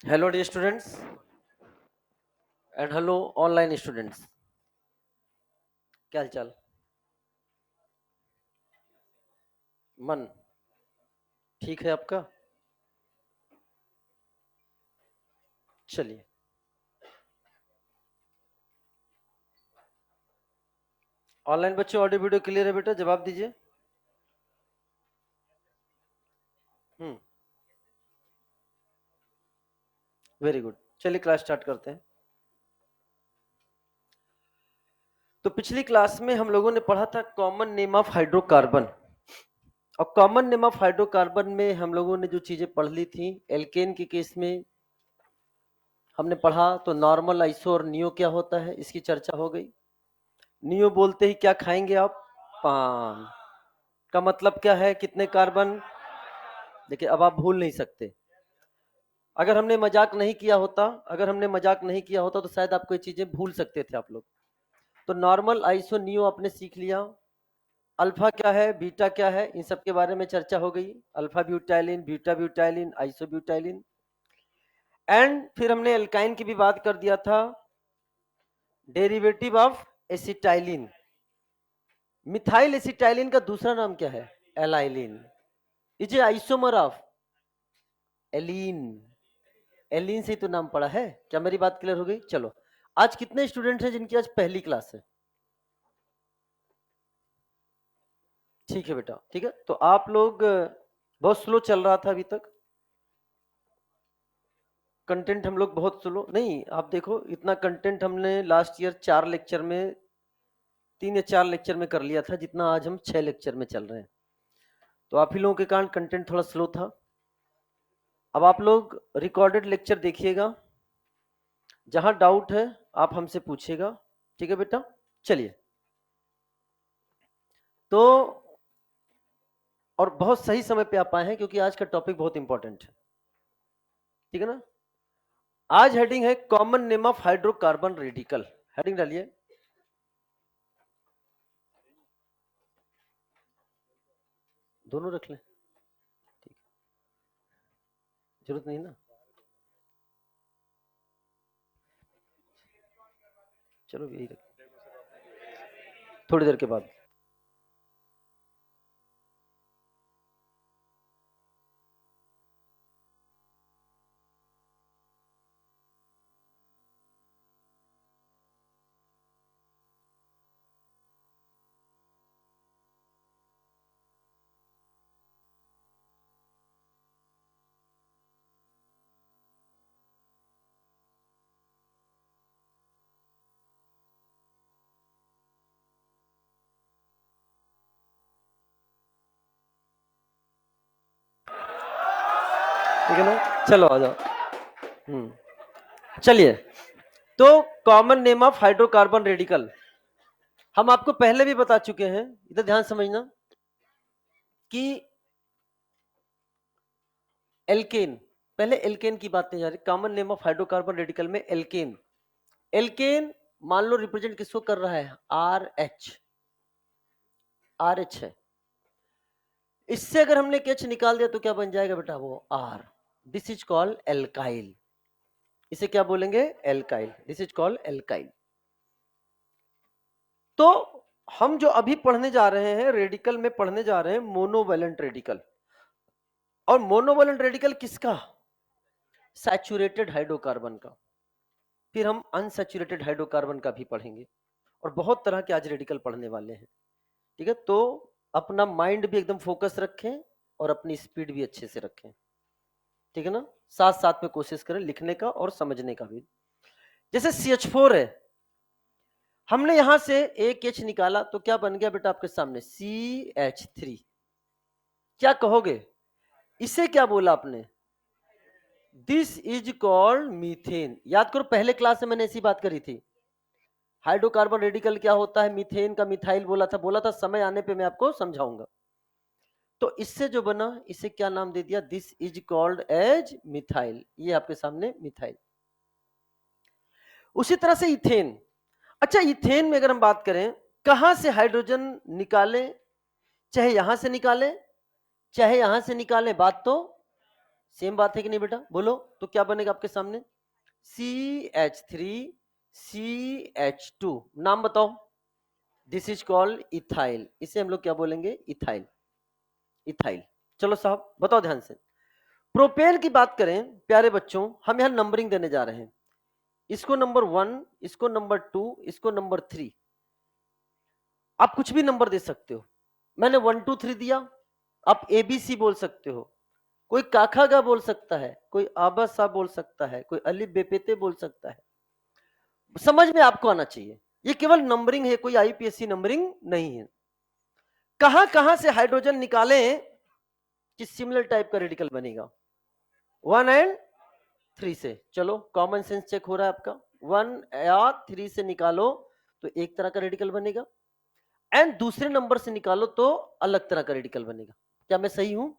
Hello dear students and hello online students. क्या हालचाल? मन ठीक है आपका? चलिए, ऑनलाइन बच्चों ऑडियो वीडियो क्लियर है बेटा? जवाब दीजिए। हम्म, वेरी गुड। चलिए क्लास स्टार्ट करते हैं। तो पिछली क्लास में हम लोगों ने पढ़ा था कॉमन नेम ऑफ हाइड्रोकार्बन। और कॉमन नेम ऑफ हाइड्रोकार्बन में हम लोगों ने जो चीजें पढ़ ली थी, एल्केन के केस में हमने पढ़ा तो नॉर्मल, आइसो और नियो क्या होता है इसकी चर्चा हो गई। नियो बोलते ही क्या खाएंगे आप? पान। का मतलब क्या है? कितने कार्बन? देखिए, अब आप भूल नहीं सकते। अगर हमने मजाक नहीं किया होता, तो शायद आपको ये चीजें भूल सकते थे आप लोग। तो नॉर्मल, आइसो, नियो आपने सीख लिया। अल्फा क्या है, बीटा क्या है, इन सब के बारे में चर्चा हो गई। Alpha butylene, beta butylene, isobutylene. And फिर हमने एल्काइन की भी बात कर दिया था, derivative of acetylene. Methyl acetylene का दूसरा नाम क्या है? Allylene. Is a isomer of allene. Allene से ही तो नाम पड़ा है। क्या मेरी बात क्लियर हो गई? चलो, आज कितने स्टूडेंट्स हैं जिनकी आज पहली क्लास है? ठीक है बेटा, ठीक है। तो आप लोग बहुत स्लो चल रहा था अभी तक कंटेंट। हम लोग बहुत स्लो नहीं, आप देखो इतना कंटेंट हमने लास्ट ईयर 4 लेक्चर में, 3 या 4 लेक्चर में कर लिया था, जितना आज हम 6 लेक्चर में चल रहे हैं। तो आप ही लोगों के कारण कंटेंट थोड़ा स्लो था। अब आप लोग रिकॉर्डेड लेक्चर देखिएगा, जहां डाउट है आप हमसे पूछिएगा। ठीक है बेटा? चलिए। तो और बहुत सही समय पे आप आए हैं, क्योंकि आज का टॉपिक बहुत इंपॉर्टेंट है। ठीक है ना? आज हेडिंग है common name of hydrocarbon radical. Heading डालिए। दोनों रख लें, ठीक, जरूरत नहीं ना। चलो यही रख, थोड़ी देर के बाद। ठीक है ना? चलो आ जाओ। चलिए, तो common name of hydrocarbon radical हम आपको पहले भी बता चुके हैं। इधर ध्यान समझना कि एल्केन, पहले एल्केन की बात नहीं जा रही। Common name of hydrocarbon radical में एल्केन। एल्केन मान लो रिप्रेजेंट किसको कर रहा है? R H. आर एच है। इससे अगर हमने एच निकाल दिया तो क्या बन जाएगा बेटा? वो R. This is called alkyl. इसे क्या बोलेंगे? Alkyl. This is called alkyl. तो हम जो अभी पढ़ने जा रहे हैं, रेडिकल में पढ़ने जा रहे हैं मोनोवैलेंट रेडिकल। और मोनोवैलेंट रेडिकल किसका? सैचुरेटेड हाइड्रोकार्बन का। फिर हम अनसैचुरेटेड हाइड्रोकार्बन का भी पढ़ेंगे। और बहुत तरह के आज रेडिकल पढ़ने वाले हैं। ठीक है? तो अपना माइंड भी एकदम फोकस रखें और अपनी स्पीड भी अच्छे से रखें। ठीक है ना? साथ साथ में कोशिश करें लिखने का और समझने का भी। जैसे CH4 है, हमने यहां से एक H निकाला तो क्या बन गया बेटा आपके सामने? CH3। क्या कहोगे? इसे क्या बोला आपने? This is called methane. याद करो, पहले क्लास में मैंने ऐसी बात करी थी। हाइड्रोकार्बन रेडिकल क्या होता है, मीथेन का मिथाइल बोला था समय आने पे मैं आपको समझाऊंगा। तो इससे जो बना, इसे क्या नाम दे दिया? This is called as methyl. ये आपके सामने मिथाइल। उसी तरह से इथेन। अच्छा, इथेन में अगर हम बात करें, कहां से हाइड्रोजन निकालें? चाहे यहां से निकालें, चाहे यहां से निकालें, बात तो सेम बात है कि नहीं बेटा? बोलो तो क्या बनेगा आपके सामने? CH3CH2, नाम बताओ। दिस इज कॉल्ड इथाइल, इसे हम लोग क्या बोलेंगे? Ethyl, ethyl. चलो साहब बताओ ध्यान से। प्रोपेन की बात करें प्यारे बच्चों, हम यहां नंबरिंग देने जा रहे हैं। इसको नंबर 1, इसको नंबर 2, इसको नंबर 3। आप कुछ भी नंबर दे सकते हो। मैंने 1 2 3 दिया, आप ABC बोल सकते हो, कोई काखा गा बोल सकता है, कोई आबा सा बोल सकता है, कोई अली बेपेते बोल सकता है। समझ में आपको आना चाहिए, ये केवल नंबरिंग है, कोई IPSC नंबरिंग नहीं है। कहां कहां से हाइड्रोजन निकालें कि सिमिलर टाइप का रेडिकल बनेगा? 1 और 3 से। चलो कॉमन सेंस चेक हो रहा है आपका। 1 या 3 से निकालो तो एक तरह का रेडिकल बनेगा, एंड दूसरे नंबर से निकालो तो अलग तरह का रेडिकल बनेगा। क्या मैं सही हूं?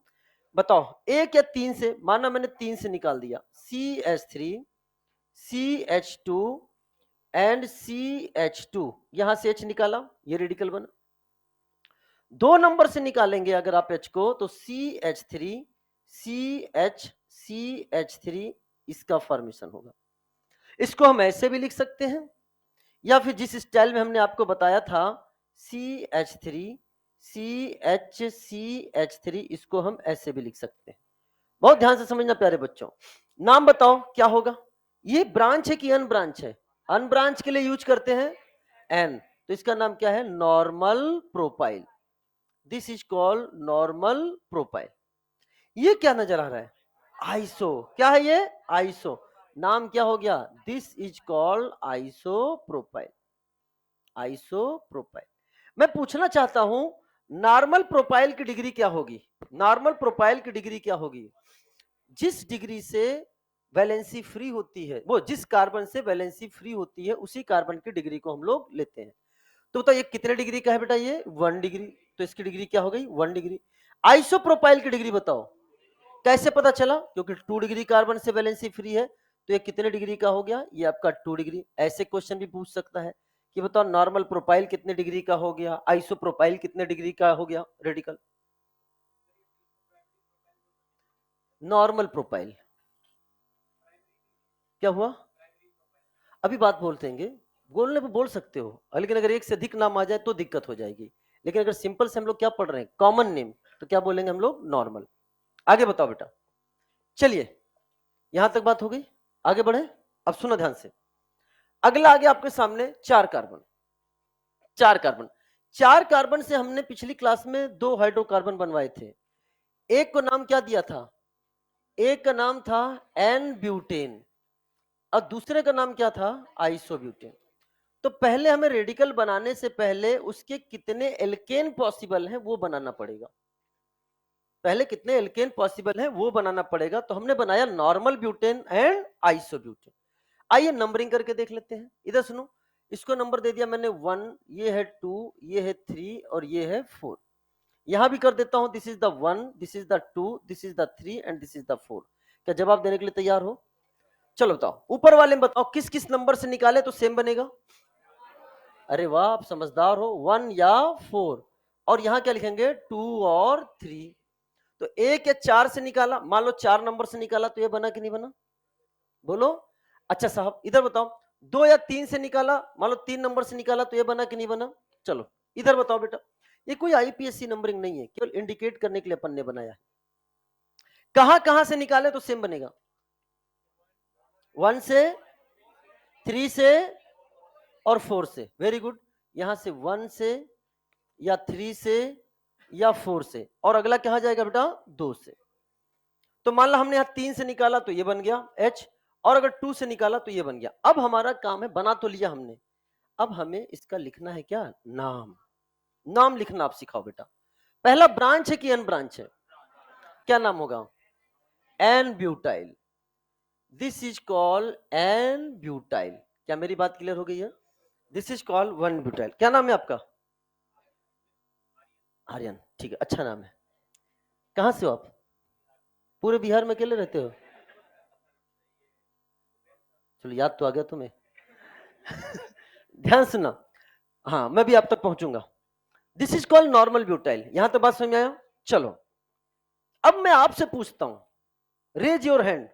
बताओ 1 या 3 से। माना मैंने 3 से निकाल दिया, CH3 CH2 एंड CH2, यहां से H निकाला, ये रेडिकल बना। 2 नंबर से निकालेंगे अगर आप H को तो CH3 CH3, इसका फॉर्मेशन होगा। इसको हम ऐसे भी लिख सकते हैं, या फिर जिस स्टाइल में हमने आपको बताया था CH3 CH3, इसको हम ऐसे भी लिख सकते हैं। बहुत ध्यान से समझना प्यारे बच्चों। नाम बताओ क्या होगा? ये ब्रांच है कि अनब्रांच है? अनब्रांच के लिए यूज करते हैं एन, तो इसका नाम क्या है? Normal propyl. This is called normal propyl. ये क्या नजर आ रहा है? आइसो। क्या है ये? आइसो। नाम क्या हो गया? This is called isopropyl, isopropyl. मैं पूछना चाहता हूं नॉर्मल प्रोपाइल की डिग्री क्या होगी? नॉर्मल प्रोपाइल की डिग्री क्या होगी? जिस डिग्री से वैलेंसी फ्री होती है, वो जिस कार्बन से वैलेंसी फ्री होती है उसी कार्बन की डिग्री को हम लोग लेते हैं। तो बताओ ये कितने डिग्री का है बेटा? ये 1 डिग्री, तो इसकी डिग्री क्या हो गई? 1 डिग्री। आइसोप्रोपाइल की डिग्री बताओ। कैसे पता चला? क्योंकि 2 डिग्री कार्बन से वैलेंसी फ्री है, तो ये कितने डिग्री का हो गया? ये आपका 2 डिग्री। ऐसे क्वेश्चन भी पूछ सकता है कि बताओ नॉर्मल प्रोपाइल कितने डिग्री का हो गया, आइसोप्रोपाइल कितने डिग्री का हो गया रेडिकल? नॉर्मल प्रोपाइल क्या हुआ? अभी बात बोलते हैं, बोलने पे बोल सकते हो, लेकिन अगर एक से अधिक नाम आ जाए तो दिक्कत हो जाएगी। लेकिन अगर सिंपल से हम लोग क्या पढ़ रहे हैं? कॉमन नेम, तो क्या बोलेंगे हम लोग? नॉर्मल। आगे बताओ बेटा। चलिए यहां तक बात हो गई, आगे बढ़े। अब सुनो ध्यान से। अगला आगे आपके सामने 4 कार्बन। 4 कार्बन, 4 कार्बन से हमने पिछली क्लास में 2 हाइड्रोकार्बन बनवाए थे। एक को नाम क्या दिया था? एक का नाम था एन ब्यूटेन और दूसरे का नाम क्या था? आइसोब्यूटेन। तो पहले हमें रेडिकल बनाने से पहले उसके कितने एल्केन पॉसिबल हैं वो बनाना पड़ेगा। पहले कितने एल्केन पॉसिबल हैं वो बनाना पड़ेगा। तो हमने बनाया नॉर्मल ब्यूटेन एंड आइसोब्यूटेन। आइए नंबरिंग करके देख लेते हैं। इधर सुनो, इसको नंबर दे दिया मैंने 1, ये है 2, ये है 3 और ये है 4। यहां भी कर देता हूं, this is the 1, this is the 2, this is the 3 and this is the 4। क्या जवाब देने के लिए तैयार हो? चलो बताओ, ऊपर वाले में बताओ किस किस नंबर से निकाले तो सेम बनेगा? अरे वाह, आप समझदार हो। 1 या 4, और यहां क्या लिखेंगे? 2 और 3। तो 1 या 4 से निकाला, मान लो 4 नंबर से निकाला तो ये बना कि नहीं बना? बोलो। अच्छा साहब इधर बताओ, 2 या 3 से निकाला, मान लो 3 नंबर से निकाला तो ये बना कि नहीं बना? चलो इधर बताओ बेटा। ये कोई IPSC नंबरिंग नहीं है, केवल इंडिकेट करने के लिए अपन ने बनाया है। कहां कहां से निकाले तो सेम बनेगा? 1 से, 3 से और 4 से। Very good. यहां से 1 से या 3 से या 4 से, और अगला कहां जाएगा बेटा? 2 से। तो मान लो हमने यहां 3 से निकाला तो ये बन गया H, और अगर 2 से निकाला तो ये बन गया। अब हमारा काम है, बना तो लिया हमने, अब हमें इसका लिखना है क्या? नाम। नाम लिखना आप सिखाओ बेटा। पहला ब्रांच है कि अन ब्रांच है? क्या नाम होगा? N butyl. This is called N butyl. क्या मेरी बात क्लियर हो गई है? This is called 1 butyl. क्या नाम है आपका? आर्यन, ठीक है, अच्छा नाम है। कहां से हो आप? पूरे बिहार में अकेले रहते हो? चलो याद तो आ गया तुम्हें। ध्यान सुना, हाँ मैं भी आप तक पहुंचूंगा। This is called normal butyl. यहां तो बात समझ में आया? चलो अब मैं आपसे पूछता हूं, रेज योर हैंड।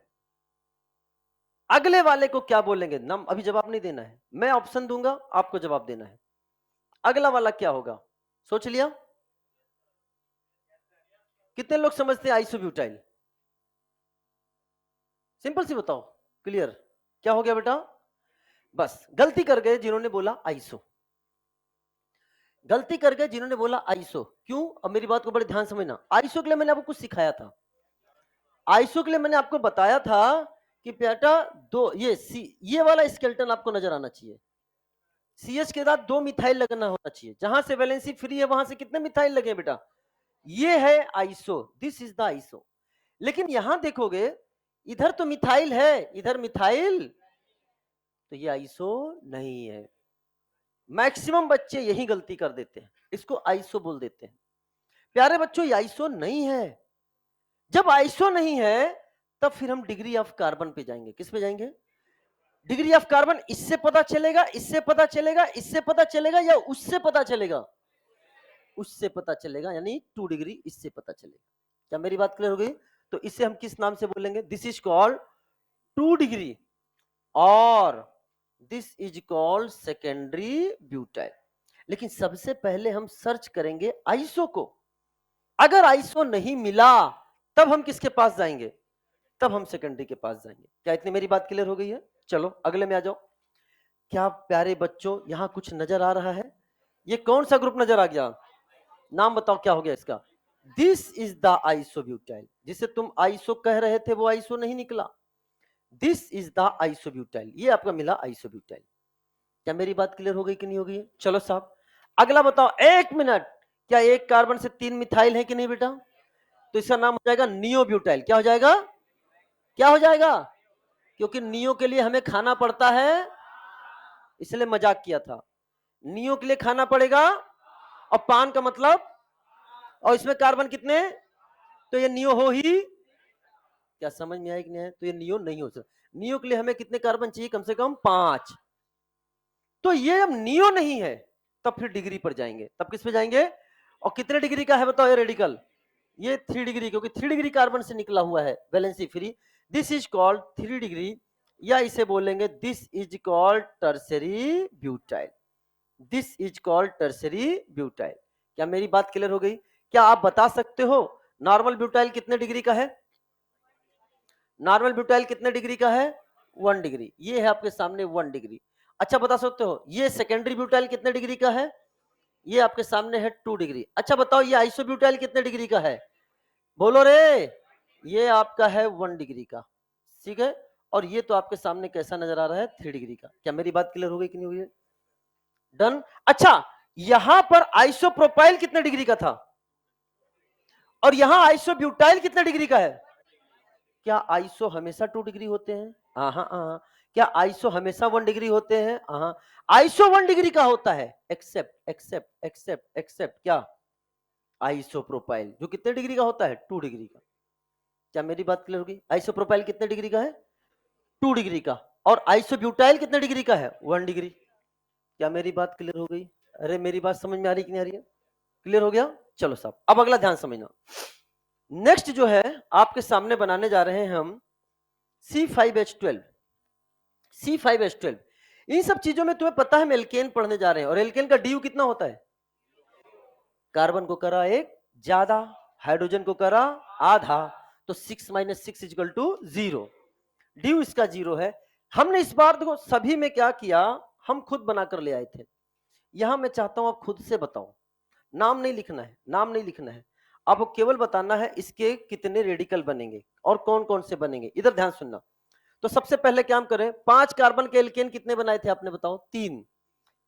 अगले वाले को क्या बोलेंगे? नाम अभी जवाब नहीं देना है, मैं ऑप्शन दूंगा, आपको जवाब देना है। अगला वाला क्या होगा? सोच लिया? कितने लोग समझते हैं आइसोब्यूटाइल? सिंपल सी बताओ, क्लियर? क्या हो गया बेटा? बस गलती कर गए जिन्होंने बोला आइसो, गलती कर गए जिन्होंने बोला आइसो। क्यों? अब मेरी बात को बड़े ध्यान समझना। आइसो के लिए मैंने आपको कुछ सिखाया था। आइसो के लिए मैंने आपको बताया था कि बेटा दो ये वाला स्केलेटन आपको नजर आना चाहिए। सीएच के साथ 2 मिथाइल लगना होना चाहिए। जहां से वैलेंसी फ्री है वहां से कितने मिथाइल लगे बेटा? ये है iso, this is the iso. लेकिन यहां देखोगे इधर तो मिथाइल है, इधर मिथाइल, तो ये आइसो नहीं है। मैक्सिमम बच्चे यही गलती कर देते हैं, इसको आइसो बोल देते हैं। प्यारे बच्चों, ये आइसो नहीं है। जब आइसो नहीं है तब फिर हम डिग्री ऑफ कार्बन पे जाएंगे। किस पे जाएंगे? Degree of carbon. इससे पता चलेगा, इससे पता चलेगा, इससे पता चलेगा, या उससे पता चलेगा? उससे पता चलेगा, यानी 2 डिग्री इससे पता चलेगा। क्या मेरी बात क्लियर हो गई? तो इसे हम किस नाम से बोलेंगे? दिस इज कॉल्ड 2 डिग्री और this is called secondary butyl. लेकिन सबसे पहले हम सर्च करेंगे आइसो को। अगर आइसो नहीं मिला तब हम किसके पास जाएंगे? तब हम सेकेंडरी के पास जाएंगे। क्या इतनी मेरी बात क्लियर हो गई है? चलो अगले में आ जाओ। क्या प्यारे बच्चों यहां कुछ नजर आ रहा है? ये कौन सा ग्रुप नजर आ गया? नाम बताओ क्या हो गया इसका? This is the isobutyl. जिसे तुम आइसो कह रहे थे वो आइसो नहीं निकला, दिस इज द आइसोब्यूटाइल। ये आपका मिला आइसोब्यूटाइल। क्या मेरी बात क्लियर हो गई कि नहीं हो गई? चलो साहब अगला बताओ। 1 मिनट। क्या एक कार्बन से 3 मिथाइल है कि नहीं बेटा? तो इसका नाम हो जाएगा नियोब्यूटाइल। क्या हो जाएगा? क्या हो जाएगा? क्योंकि नियो के लिए हमें खाना पड़ता है, इसलिए मजाक किया था। नियो के लिए खाना पड़ेगा, और पान का मतलब, और इसमें कार्बन कितने? तो ये नियो हो ही। क्या समझ में आया कि नहीं है? तो ये नियो नहीं हो सकता। नियो के लिए हमें कितने कार्बन चाहिए? कम से कम 5। तो ये अब नियो नहीं है तब फिर डिग्री पर जाएंगे। तब किस पे जाएंगे? और कितने डिग्री का है बताओ ये रेडिकल? ये 3 डिग्री, क्योंकि 3 डिग्री कार्बन से निकला हुआ है valency free. This is called 3 degree, या इसे बोलेंगे this is called tertiary butyl. This is called tertiary butyl. क्या मेरी बात क्लियर हो गई? क्या आप बता सकते हो नॉर्मल ब्यूटाइल कितने डिग्री का है? नॉर्मल ब्यूटाइल कितने डिग्री का है? 1 डिग्री। ये है आपके सामने 1 डिग्री। अच्छा बता सकते हो ये सेकेंडरी ब्यूटाइल कितने डिग्री का है? ये आपके सामने है 2 डिग्री। अच्छा बताओ ये आइसोब्यूटाइल कितने डिग्री का है? बोलो रे। ये आपका है 1 डिग्री का। ठीक है। और ये तो आपके सामने कैसा नजर आ रहा है? 3 डिग्री का। क्या मेरी बात क्लियर हो गई कि नहीं हुई? डन। अच्छा यहां पर आइसोप्रोपाइल कितने डिग्री का था? और यहां आइसोब्यूटाइल कितने डिग्री का है? क्या आइसो हमेशा 2 डिग्री होते हैं? हाँ हाँ। क्या आइसो हमेशा 1 डिग्री होते हैं? हाँ। आइसो 1 डिग्री का होता है, एक्सेप्ट एक्सेप्ट एक्सेप्ट एक्सेप्ट क्या? आइसोप्रोपाइल जो कितने डिग्री का होता है? 2 डिग्री का। क्या मेरी बात क्लियर होगी? आइसोप्रोपाइल कितने डिग्री का है? 2 डिग्री का। और आइसोब्यूटाइल कितने डिग्री का है? 1 डिग्री। क्या मेरी बात क्लियर हो गई? अरे मेरी बात समझ में आ रही कि नहीं आ रही है? क्लियर हो गया? चलो साहब अब अगला ध्यान समझना। नेक्स्ट जो है आपके सामने बनाने जा रहे हैं हम C5H12। C5H12 इन सब चीजों में तुम्हें पता है हम एल्केन पढ़ने जा रहे हैं, और एल्केन का ड्यू कितना होता है? कार्बन को करा एक ज्यादा, हाइड्रोजन को करा आधा, तो 6 - 6 = 0। ड्यू इसका 0 है। हमने इस बार देखो सभी में क्या किया, हम खुद बनाकर ले आए थे। यहां मैं चाहता हूं आप खुद से बताओ। नाम नहीं लिखना है, नाम नहीं लिखना है, आपको केवल बताना है इसके कितने रेडिकल बनेंगे और कौन कौन से बनेंगे। इधर ध्यान सुनना। तो सबसे पहले क्या हम करें, 5 कार्बन के एल्केन कितने बनाए थे आपने? बताओ। 3।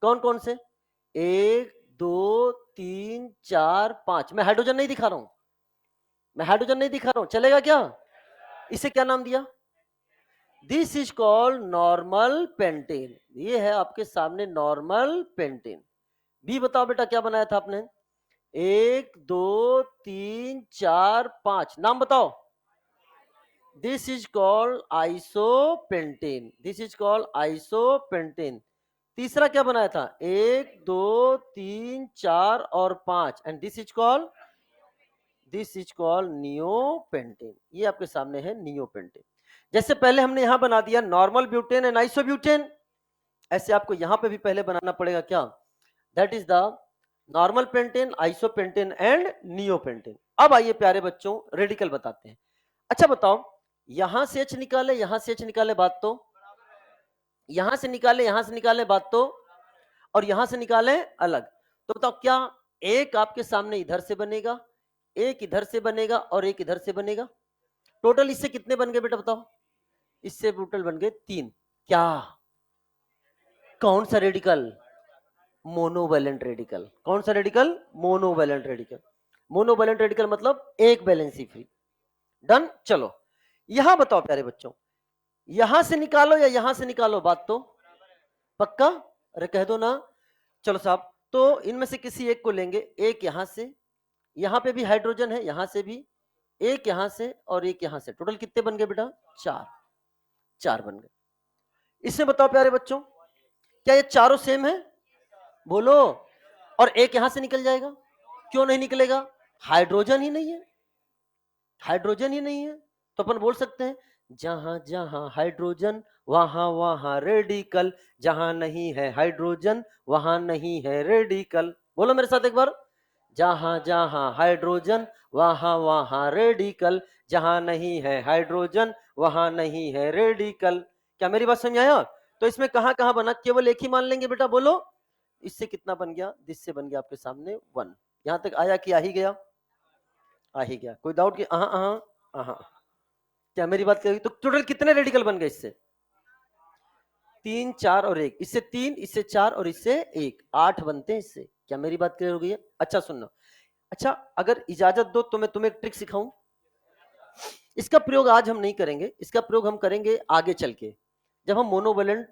कौन कौन से? 1 2 3 4 5। मैं हाइड्रोजन नहीं दिखा रहा हूं, मैं हाइड्रोजन नहीं दिखा रहा हूं, चलेगा क्या? इसे क्या नाम दिया? This is called normal pentane. ये है आपके सामने नॉर्मल पेंटेन। बी बताओ बेटा क्या बनाया था आपने? 1 2 3 4 5। नाम बताओ। This is called isopentane. This is called isopentane. तीसरा क्या बनाया था? 1 2 3 4 और 5, and this is called, this is called neopentane. ये आपके सामने है नियोपेंटेन। जैसे पहले हमने यहां बना दिया नॉर्मल ब्यूटेन एंड आइसोब्यूटेन, ऐसे आपको यहां पे भी पहले बनाना पड़ेगा क्या, that is the normal pentane, isopentane and neopentane. अब आइए प्यारे बच्चों रेडिकल बताते हैं। अच्छा बताओ, यहां से H निकाले, यहां से H निकाले, बात तो, यहां से निकाले, यहां से निकाले, बात तो, और यहां से निकाले अलग, तो बताओ क्या एक आपके सामने इधर से बनेगा, एक इधर से बनेगा और एक इधर से बनेगा, टोटल इससे कितने बन गए बेटा बताओ, इससे टोटल बन गए 3। क्या, कौन सा रेडिकल, मोनोवैलेंट रेडिकल। कौन सा radical, monovalent radical. Monovalent radical मतलब एक वैलेंसी फ्री। डन। चलो यहां बताओ प्यारे बच्चों, यहां से निकालो या यहां से निकालो, बात तो पक्का, अरे कह दो ना। चलो साहब, तो इनमें से किसी एक को लेंगे, एक यहां से, यहां पे भी हाइड्रोजन है, यहां से भी, एक यहां से और एक यहां से, टोटल कितने बन गए बेटा, 4, 4 बन गए। इसमें बताओ प्यारे बच्चों, क्या ये चारों सेम है, बोलो, और एक यहां से निकल जाएगा, क्यों नहीं निकलेगा, हाइड्रोजन ही नहीं है, हाइड्रोजन ही नहीं है। तो अपन बोल सकते हैं जहां जहां हाइड्रोजन वहां वहां रेडिकल, जहां नहीं है हाइड्रोजन वहां नहीं है रेडिकल। बोलो मेरे साथ एक बार, जहां जहां हाइड्रोजन वहां वहां रेडिकल, जहां नहीं है हाइड्रोजन वहां नहीं है रेडिकल। क्या मेरी बात समझ आया। तो इसमें कहां कहां बना, केवल एक ही मान लेंगे बेटा, बोलो इससे कितना बन गया, इससे बन गया आपके सामने 1। यहां तक आया कि आ ही गया, आ ही गया, कोई डाउट कि क्या मेरी बात करेगी। तो टोटल कितने रेडिकल बन गए इससे, 3, 4 और 1, इससे 3, इससे 4 और इससे 1, 8 बनते हैं इससे। क्या मेरी बात क्लियर हो गई है। अच्छा सुनना, अच्छा अगर इजाजत दो तो मैं तुम्हें एक ट्रिक सिखाऊं। इसका प्रयोग आज हम नहीं करेंगे, इसका प्रयोग हम करेंगे आगे चल के, जब हम मोनोवैलेंट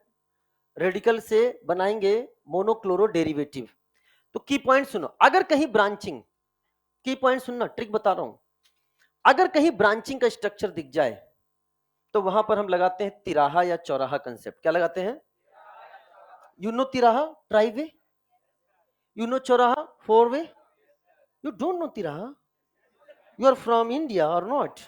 रेडिकल से बनाएंगे मोनोक्लोरो डेरिवेटिव। तो की पॉइंट सुनो, अगर कहीं ब्रांचिंग, की पॉइंट सुनना, ट्रिक बता रहा हूं, अगर कहीं ब्रांचिंग का स्ट्रक्चर दिख जाए तो वहां पर हम लगाते हैं तिराहा या चौराहा कंसेप्ट। क्या लगाते हैं, यू नो तिराहा, ट्राई वे, यू नो चौराहा, 4 वे, यू डोंट नो तिराहा, यू आर फ्रॉम इंडिया और नॉट,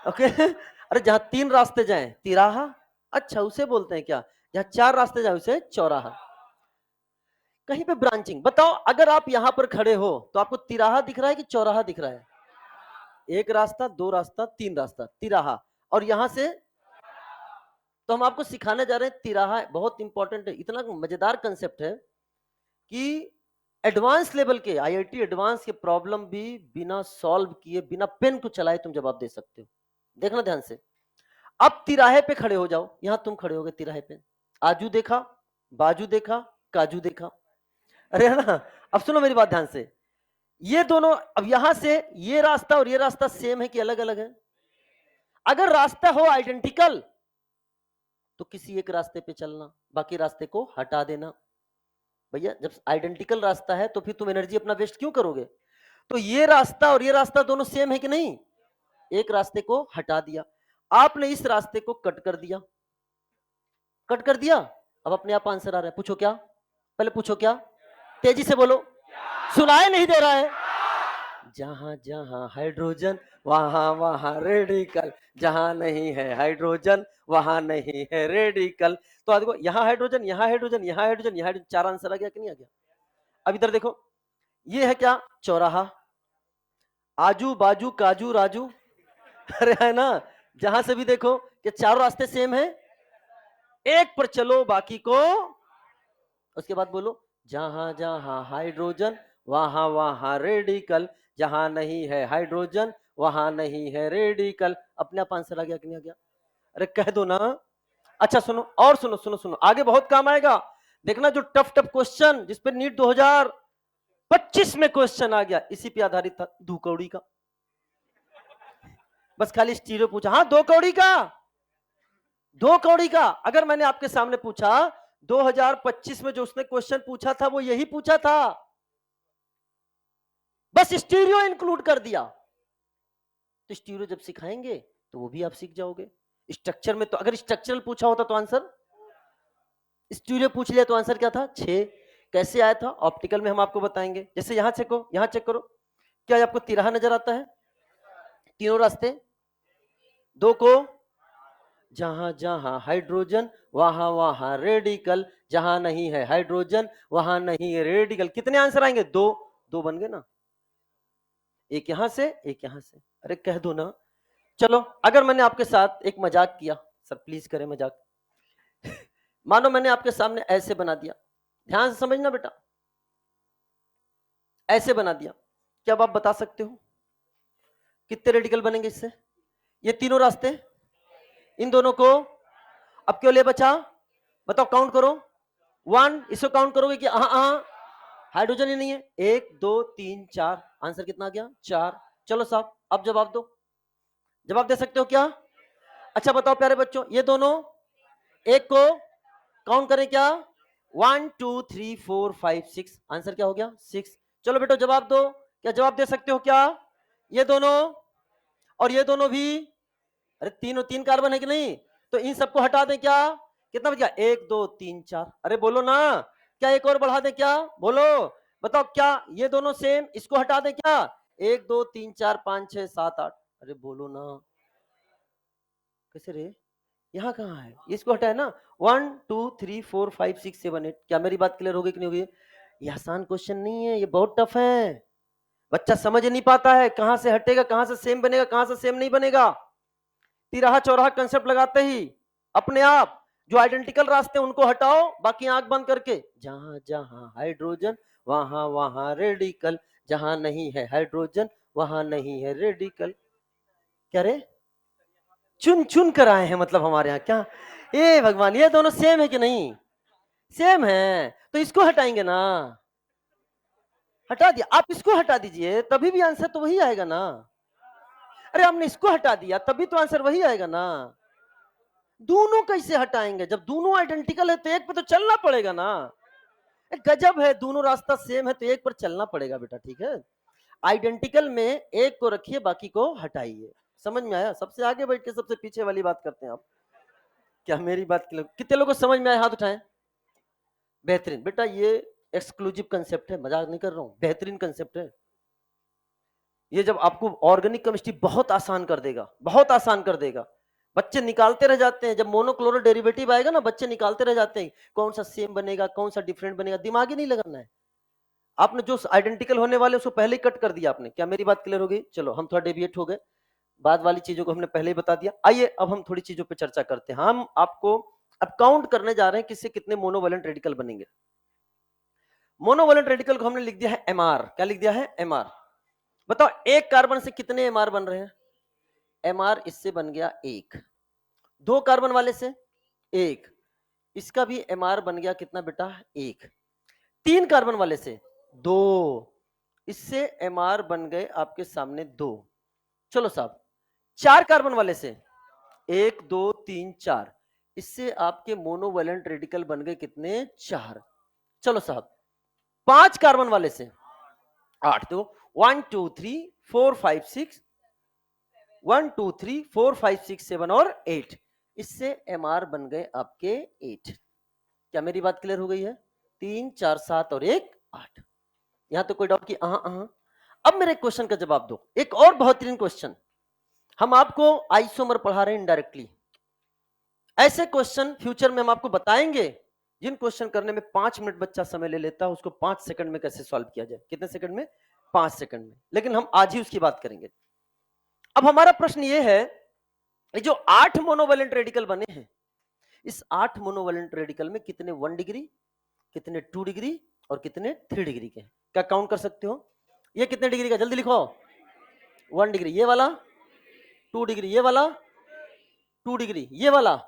ओके। अरे जहां 3 रास्ते जाएं तिराहा, अच्छा उसे बोलते हैं क्या, जहां 4 रास्ते जाए उसे चौराहा। कहीं पे ब्रांचिंग बताओ, अगर आप यहां पर खड़े हो तो आपको तिराहा दिख रहा है कि चौराहा दिख रहा है, एक रास्ता, 2 रास्ता, 3 रास्ता, तिराहा, और यहां से, तो हम आपको सिखाने जा रहे हैं तिराहा, बहुत इंपॉर्टेंट है, इतना मजेदार कंसेप्ट है कि एडवांस लेवल के, आईआईटी एडवांस के प्रॉब्लम भी बिना सॉल्व किए, बिना पेन को चलाए तुम जवाब दे सकते हो। देखना ध्यान से, अब तिराहे पे खड़े हो जाओ, यहां तुम खड़े हो गए तिराहे पे, आजू देखा, बाजू देखा, काजू देखा, अरे है ना। अब सुनो मेरी बात ध्यान से, ये दोनों, अब यहां से ये रास्ता और ये रास्ता सेम है कि अलग अलग है, अगर रास्ता हो आइडेंटिकल तो किसी एक रास्ते पे चलना, बाकी रास्ते को हटा देना। भैया जब आइडेंटिकल रास्ता है तो फिर तुम एनर्जी अपना वेस्ट क्यों करोगे। तो ये रास्ता और ये रास्ता दोनों सेम है कि नहीं, एक रास्ते को हटा दिया, आपने इस रास्ते को कट कर दिया, कट कर दिया, अब अपने आप आंसर आ रहा है, पूछो क्या, पहले पूछो क्या, तेजी से बोलो, सुनाई नहीं दे रहा है। जहां जहां हाइड्रोजन वहां वहां रेडिकल, जहां नहीं है हाइड्रोजन वहां नहीं है रेडिकल। तो देखो यहाँ हाइड्रोजन, यहाँ हाइड्रोजन, यहाँ हाइड्रोजन, यहाँ हाइड्रोजन, 4 आंसर आ गया कि नहीं आ गया। अब इधर देखो, ये है क्या, चौराहा, आजू बाजू काजू राजू, अरे है ना, जहां से भी देखो कि चारों रास्ते सेम है, एक पर चलो बाकी को, उसके बाद बोलो जहां जहां हाइड्रोजन वहां वहां रेडिकल, जहां नहीं है हाइड्रोजन वहां नहीं है रेडिकल। अपने आप आंसर आ गया कि नहीं आ गया, अरे कह दो ना। अच्छा सुनो, और सुनो सुनो सुनो, आगे बहुत काम आएगा, देखना जो टफ टफ क्वेश्चन जिस पर नीट 2025 में क्वेश्चन आ गया, इसी पे आधारित था, दो कौड़ी का, बस खाली स्टीरियो पूछा, हाँ 2 कौड़ी का, 2 कौड़ी का। अगर मैंने आपके सामने पूछा 2025 में जो उसने क्वेश्चन पूछा था वो यही पूछा था, बस स्टीरियो इंक्लूड कर दिया, तो स्टीरियो जब सिखाएंगे तो वो भी आप सीख जाओगे। स्ट्रक्चर में तो अगर स्ट्रक्चरल पूछा होता तो आंसर, स्टीरियो पूछ लिया तो आंसर क्या था 6। कैसे आया था, ऑप्टिकल में हम आपको बताएंगे। जैसे यहां चेक करो, यहां चेक करो, क्या आपको तिराहा नजर आता है? तीनों रास्ते, दो को जहां जहां हाइड्रोजन वहां वहां रेडिकल, जहां नहीं है हाइड्रोजन वहां नहीं है रेडिकल। कितने आंसर आएंगे? दो, दो बन गए ना, एक यहां से एक यहां से। अरे कह दो ना। चलो अगर मैंने आपके साथ एक मजाक किया, सर प्लीज करें मजाक, मानो मैंने आपके सामने ऐसे बना दिया, ध्यान से समझना बेटा, ऐसे बना दिया, क्या आप बता सकते हो कितने रेडिकल बनेंगे इससे? ये तीनों रास्ते, इन दोनों को अब क्यों ले बचा? बताओ, काउंट करो, वन, इसको काउंट करोगे कि हाइड्रोजन ही नहीं है, एक दो तीन चार, आंसर कितना आ गया? चार। चलो साहब अब जवाब दो, जवाब दे सकते हो क्या? अच्छा बताओ प्यारे बच्चों, ये दोनों एक को काउंट करें क्या? 1 2 3 4 5 6, आंसर क्या हो गया? 6। चलो बेटो जवाब दो, क्या जवाब दे सकते हो क्या? ये दोनों और ये दोनों भी, अरे तीनों तीन कार्बन है कि नहीं, तो इन सबको हटा दें क्या? कितना बच गया? 1 2 3 4, अरे बोलो ना, क्या एक और बढ़ा दें क्या? बोलो, बताओ क्या ये दोनों सेम, इसको हटा दें क्या? 1 2 3 4 5 6 7 8, अरे बोलो ना, कैसे रे, यहाँ कहाँ है, इसको हटाए ना। 1 2 3 4 5 6 7 8, क्या मेरी बात क्लियर हो गई कि नहीं होगी? ये आसान क्वेश्चन नहीं है, ये बहुत टफ है, बच्चा समझ नहीं पाता है कहां से हटेगा, कहां से सेम बनेगा, कहां से सेम नहीं बनेगा। तिराहा चौराहा कंसेप्ट लगाते ही अपने आप जो आइडेंटिकल रास्ते उनको हटाओ, बाकी आंख बंद करके, जहां जहां हाइड्रोजन वहां वहां रेडिकल, जहां नहीं है हाइड्रोजन वहां नहीं है रेडिकल। क्या रे, चुन चुन कर आए हैं मतलब हमारे यहाँ क्या? ए भगवान, ये दोनों सेम है कि नहीं? सेम है, तो इसको हटाएंगे ना, हटा दिया, आप इसको हटा दीजिए तभी भी आंसर तो वही आएगा ना। अरे हमने इसको हटा दिया तभी तो आंसर वही आएगा ना। दोनों कैसे हटाएंगे, जब दोनों आइडेंटिकल है तो एक पे तो चलना पड़ेगा ना। गजब है, दोनों रास्ता सेम है तो एक पर चलना पड़ेगा बेटा, ठीक है। आइडेंटिकल में एक को रखिए बाकी को हटाइए, समझ में आया? सबसे आगे बैठ के सबसे पीछे वाली बात करते हैं आप। क्या मेरी बात कितने लोगों को समझ में आया? हाथ उठाएं। बेहतरीन बेटा, ये एक्सक्लूसिव कंसेप्ट है, मजाक नहीं कर रहा हूं, बेहतरीन कंसेप्ट है ये। जब आपको ऑर्गेनिक केमिस्ट्री बहुत आसान कर देगा, बहुत आसान कर देगा। बच्चे निकालते रह जाते हैं, जब मोनोक्लोरो डेरिवेटिव आएगा ना, बच्चे निकालते रह जाते हैं कौन सा सेम बनेगा कौन सा डिफरेंट बनेगा, दिमाग ही नहीं लगाना है। आपने जो आइडेंटिकल होने वाले उसको पहले ही कट कर दिया आपने। क्या मेरी बात क्लियर हो गई? चलो हम थोड़ा डेविएट हो गए, बाद वाली चीजों को हमने पहले ही बता दिया। आइए अब हम थोड़ी चीजों पर चर्चा करते हैं। हम आपको अब काउंट करने जा रहे हैं किससे कितने मोनोवैलेंट रेडिकल बनेंगे। मोनोवैलेंट रेडिकल को हमने लिख दिया है एमआर। क्या लिख दिया है? एमआर। बताओ एक कार्बन से कितने एमआर बन रहे हैं? एमआर इससे बन गया एक, दो कार्बन वाले से एक, इसका भी एमआर बन गया कितना बेटा? एक। तीन कार्बन वाले से दो, इससे एमआर बन गए आपके सामने दो। चलो साहब, चार कार्बन वाले से एक दो तीन चार, इससे आपके मोनोवैलेंट रेडिकल बन गए कितने? चार। चलो साहब, पांच कार्बन वाले से आठ, तो 1 2 3 4 5 6, 1 2 3 4 5 6 7 और 8, इससे एमआर बन गए आपके 8। क्या मेरी बात क्लियर हो गई है? 3 4 7 और 1 8। यहां तो कोई डाउट की? अब मेरे क्वेश्चन का जवाब दो, एक और बेहतरीन क्वेश्चन। हम आपको आइसोमर पढ़ा रहे हैं इनडायरेक्टली, ऐसे क्वेश्चन फ्यूचर में हम आपको बताएंगे जिन क्वेश्चन करने में 5 मिनट बच्चा समय ले लेता है, उसको 5 सेकंड में कैसे सॉल्व किया जाए। कितने सेकंड में? 5 सेकंड में। लेकिन हम आज ही उसकी बात करेंगे। अब हमारा प्रश्न ये है, ये जो 8 मोनोवैलेंट रेडिकल बने हैं, इस 8 मोनोवैलेंट रेडिकल में कितने 1 डिग्री, कितने 2 डिग्री और कितने 3 डिग्री के हैं? क्या काउंट कर सकते हो? ये कितने डिग्री का, जल्दी लिखो। 1 डिग्री ये वाला, 2 डिग्री ये वाला, 2 डिग्री ये वाला,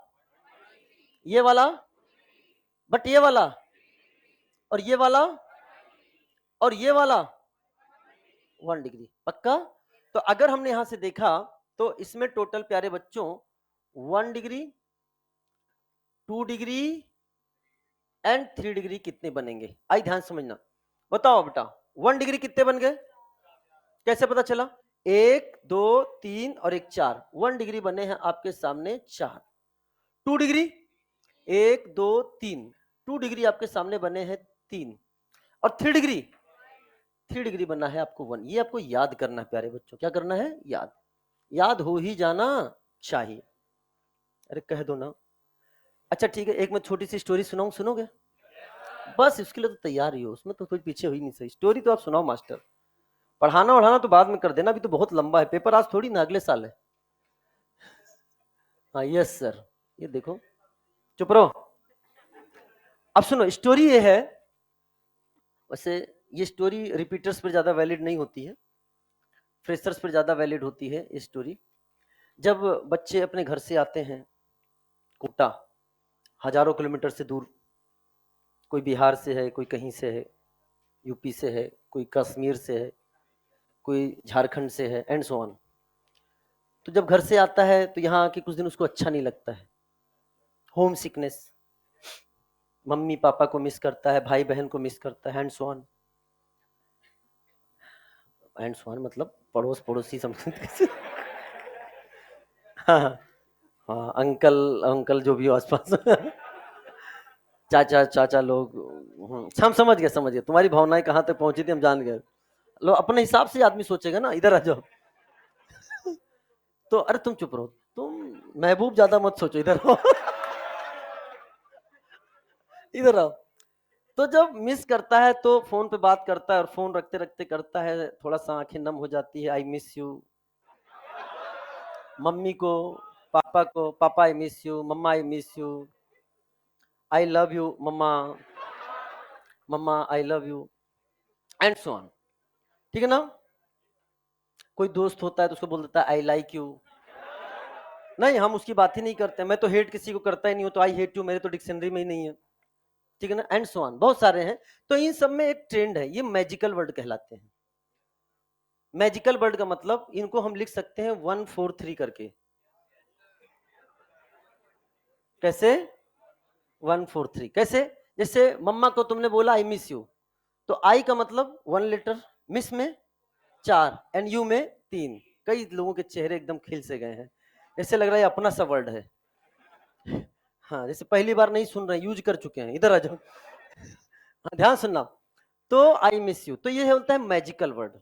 ये वाला, बट ये वाला, और ये वाला, और ये वाला 1 डिग्री। पक्का? तो अगर हमने यहां से देखा तो इसमें टोटल प्यारे बच्चों 1 डिग्री, 2 डिग्री एंड 3 डिग्री कितने बनेंगे? आई ध्यान समझना। बताओ बेटा, 1 डिग्री कितने बन गए? कैसे पता चला? 1 2 3 और 1 4, 1 डिग्री बने हैं आपके सामने 4। 2 डिग्री 1 2 3, 2 डिग्री आपके सामने बने हैं 3। और 3 डिग्री, 3 डिग्री बनना है आपको 1। ये आपको याद करना है प्यारे बच्चों। क्या करना है? याद हो ही जाना चाहिए। अरे कह दो ना। अच्छा ठीक है, एक मैं छोटी सी स्टोरी सुनाऊं, सुनोगे? बस इसके लिए तो तैयार ही हो, उसमें तो कोई पीछे हो ही नहीं। सही स्टोरी तो आप सुनाओ मास्टर। पढ़ाना वढ़ाना तो बाद में कर देना, अभी तो बहुत लंबा है पेपर, आज थोड़ी ना, अगले साल है। हाँ यस सर। ये देखो, चुप रहो। अब सुनो, स्टोरी ये है, वैसे ये स्टोरी रिपीटर्स पर ज्यादा वैलिड नहीं होती है, फ्रेशर्स पर ज्यादा वैलिड होती है ये स्टोरी। जब बच्चे अपने घर से आते हैं कोटा, हजारों किलोमीटर से दूर, कोई बिहार से है, कोई कहीं से है, यूपी से है, कोई कश्मीर से है, कोई झारखंड से है, एंड सो ऑन। तो जब घर से आता है तो यहाँ आके कुछ दिन उसको अच्छा नहीं लगता है, होम सिकनेस, मम्मी पापा को मिस करता है, भाई बहन को मिस करता है, and so on. And so on मतलब पड़ोस पड़ोसी समझते। हाँ हाँ, अंकल अंकल जो भी हो आसपास, चाचा चाचा लोग। हम समझ गए, तुम्हारी भावनाएं कहाँ तक पहुंची थी हम जान गए। लो अपने हिसाब से आदमी सोचेगा ना, इधर आ जाओ। तो अरे तुम चुप रहो, तुम महबूब ज्यादा मत सोचो, इधर आओ। इधर आओ। तो जब मिस करता है तो फोन पे बात करता है, और फोन रखते रखते करता है, थोड़ा सा आंखें नम हो जाती है, आई मिस यू। मम्मी को, पापा को, पापा आई मिस यू, मम्मा I miss you, I love you मम्मा, मम्मा I love you, and so on. ठीक है ना? कोई दोस्त होता है तो उसको बोल देता है आई लाइक यू। नहीं, हम उसकी बात ही नहीं करते, मैं तो हेट किसी को करता ही नहीं हूं, तो आई हेट यू मेरे तो डिक्शनरी में ही नहीं है। ठीक है ना? एंड सो ऑन, बहुत सारे हैं। तो इन सब में एक ट्रेंड है, ये मैजिकल वर्ड कहलाते हैं। मैजिकल वर्ड का मतलब, इनको हम लिख सकते हैं 143 करके। कैसे? 143 कैसे? जैसे मम्मा को तुमने बोला आई मिस यू, तो आई का मतलब 1 लेटर, मिस में 4, एंड यू में 3। कई लोगों के चेहरे एकदम खिल से गए हैं, ऐसे लग रहा है अपना सा वर्ड है। हाँ, जैसे पहली बार नहीं सुन रहे, यूज कर चुके हैं। इधर आ जाओ। हाँ, ध्यान सुनना। तो आई मिस यू, तो ये होता है मैजिकल वर्ड।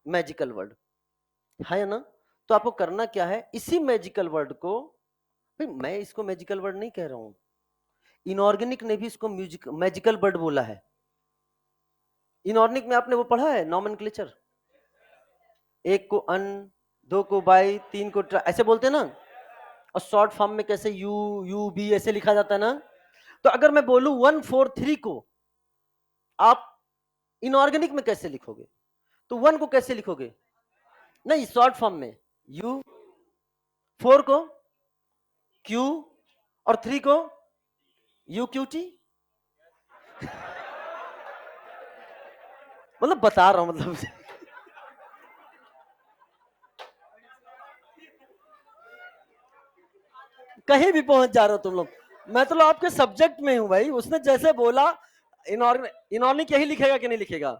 मैजिकल वर्ड है ना? तो आपको करना क्या है, इसी मैजिकल वर्ड को, भाई मैं इसको मैजिकल वर्ड नहीं कह रहा हूं, इनऑर्गेनिक ने भी इसको म्यूजिक मैजिकल वर्ड बोला है। इनऑर्गेनिक में आपने वो पढ़ा है नॉमेनक्लेचर, 1 को अन, 2 को बाई, 3 को ट्राई, ऐसे बोलते हैं ना। और शॉर्ट फॉर्म में कैसे यू यू बी ऐसे लिखा जाता है ना। तो अगर मैं बोलूं 143 को आप इनऑर्गेनिक में कैसे लिखोगे? तो 1 को कैसे लिखोगे? नहीं, शॉर्ट फॉर्म में यू, 4 को क्यू, और 3 को यू क्यू टी। मतलब बता रहा हूं, मतलब कहीं भी पहुंच जा रहे हो तुम लोग। मैं तो आपके सब्जेक्ट में हूं भाई, उसने जैसे बोला इनऑर्गेनिक यही लिखेगा कि नहीं लिखेगा?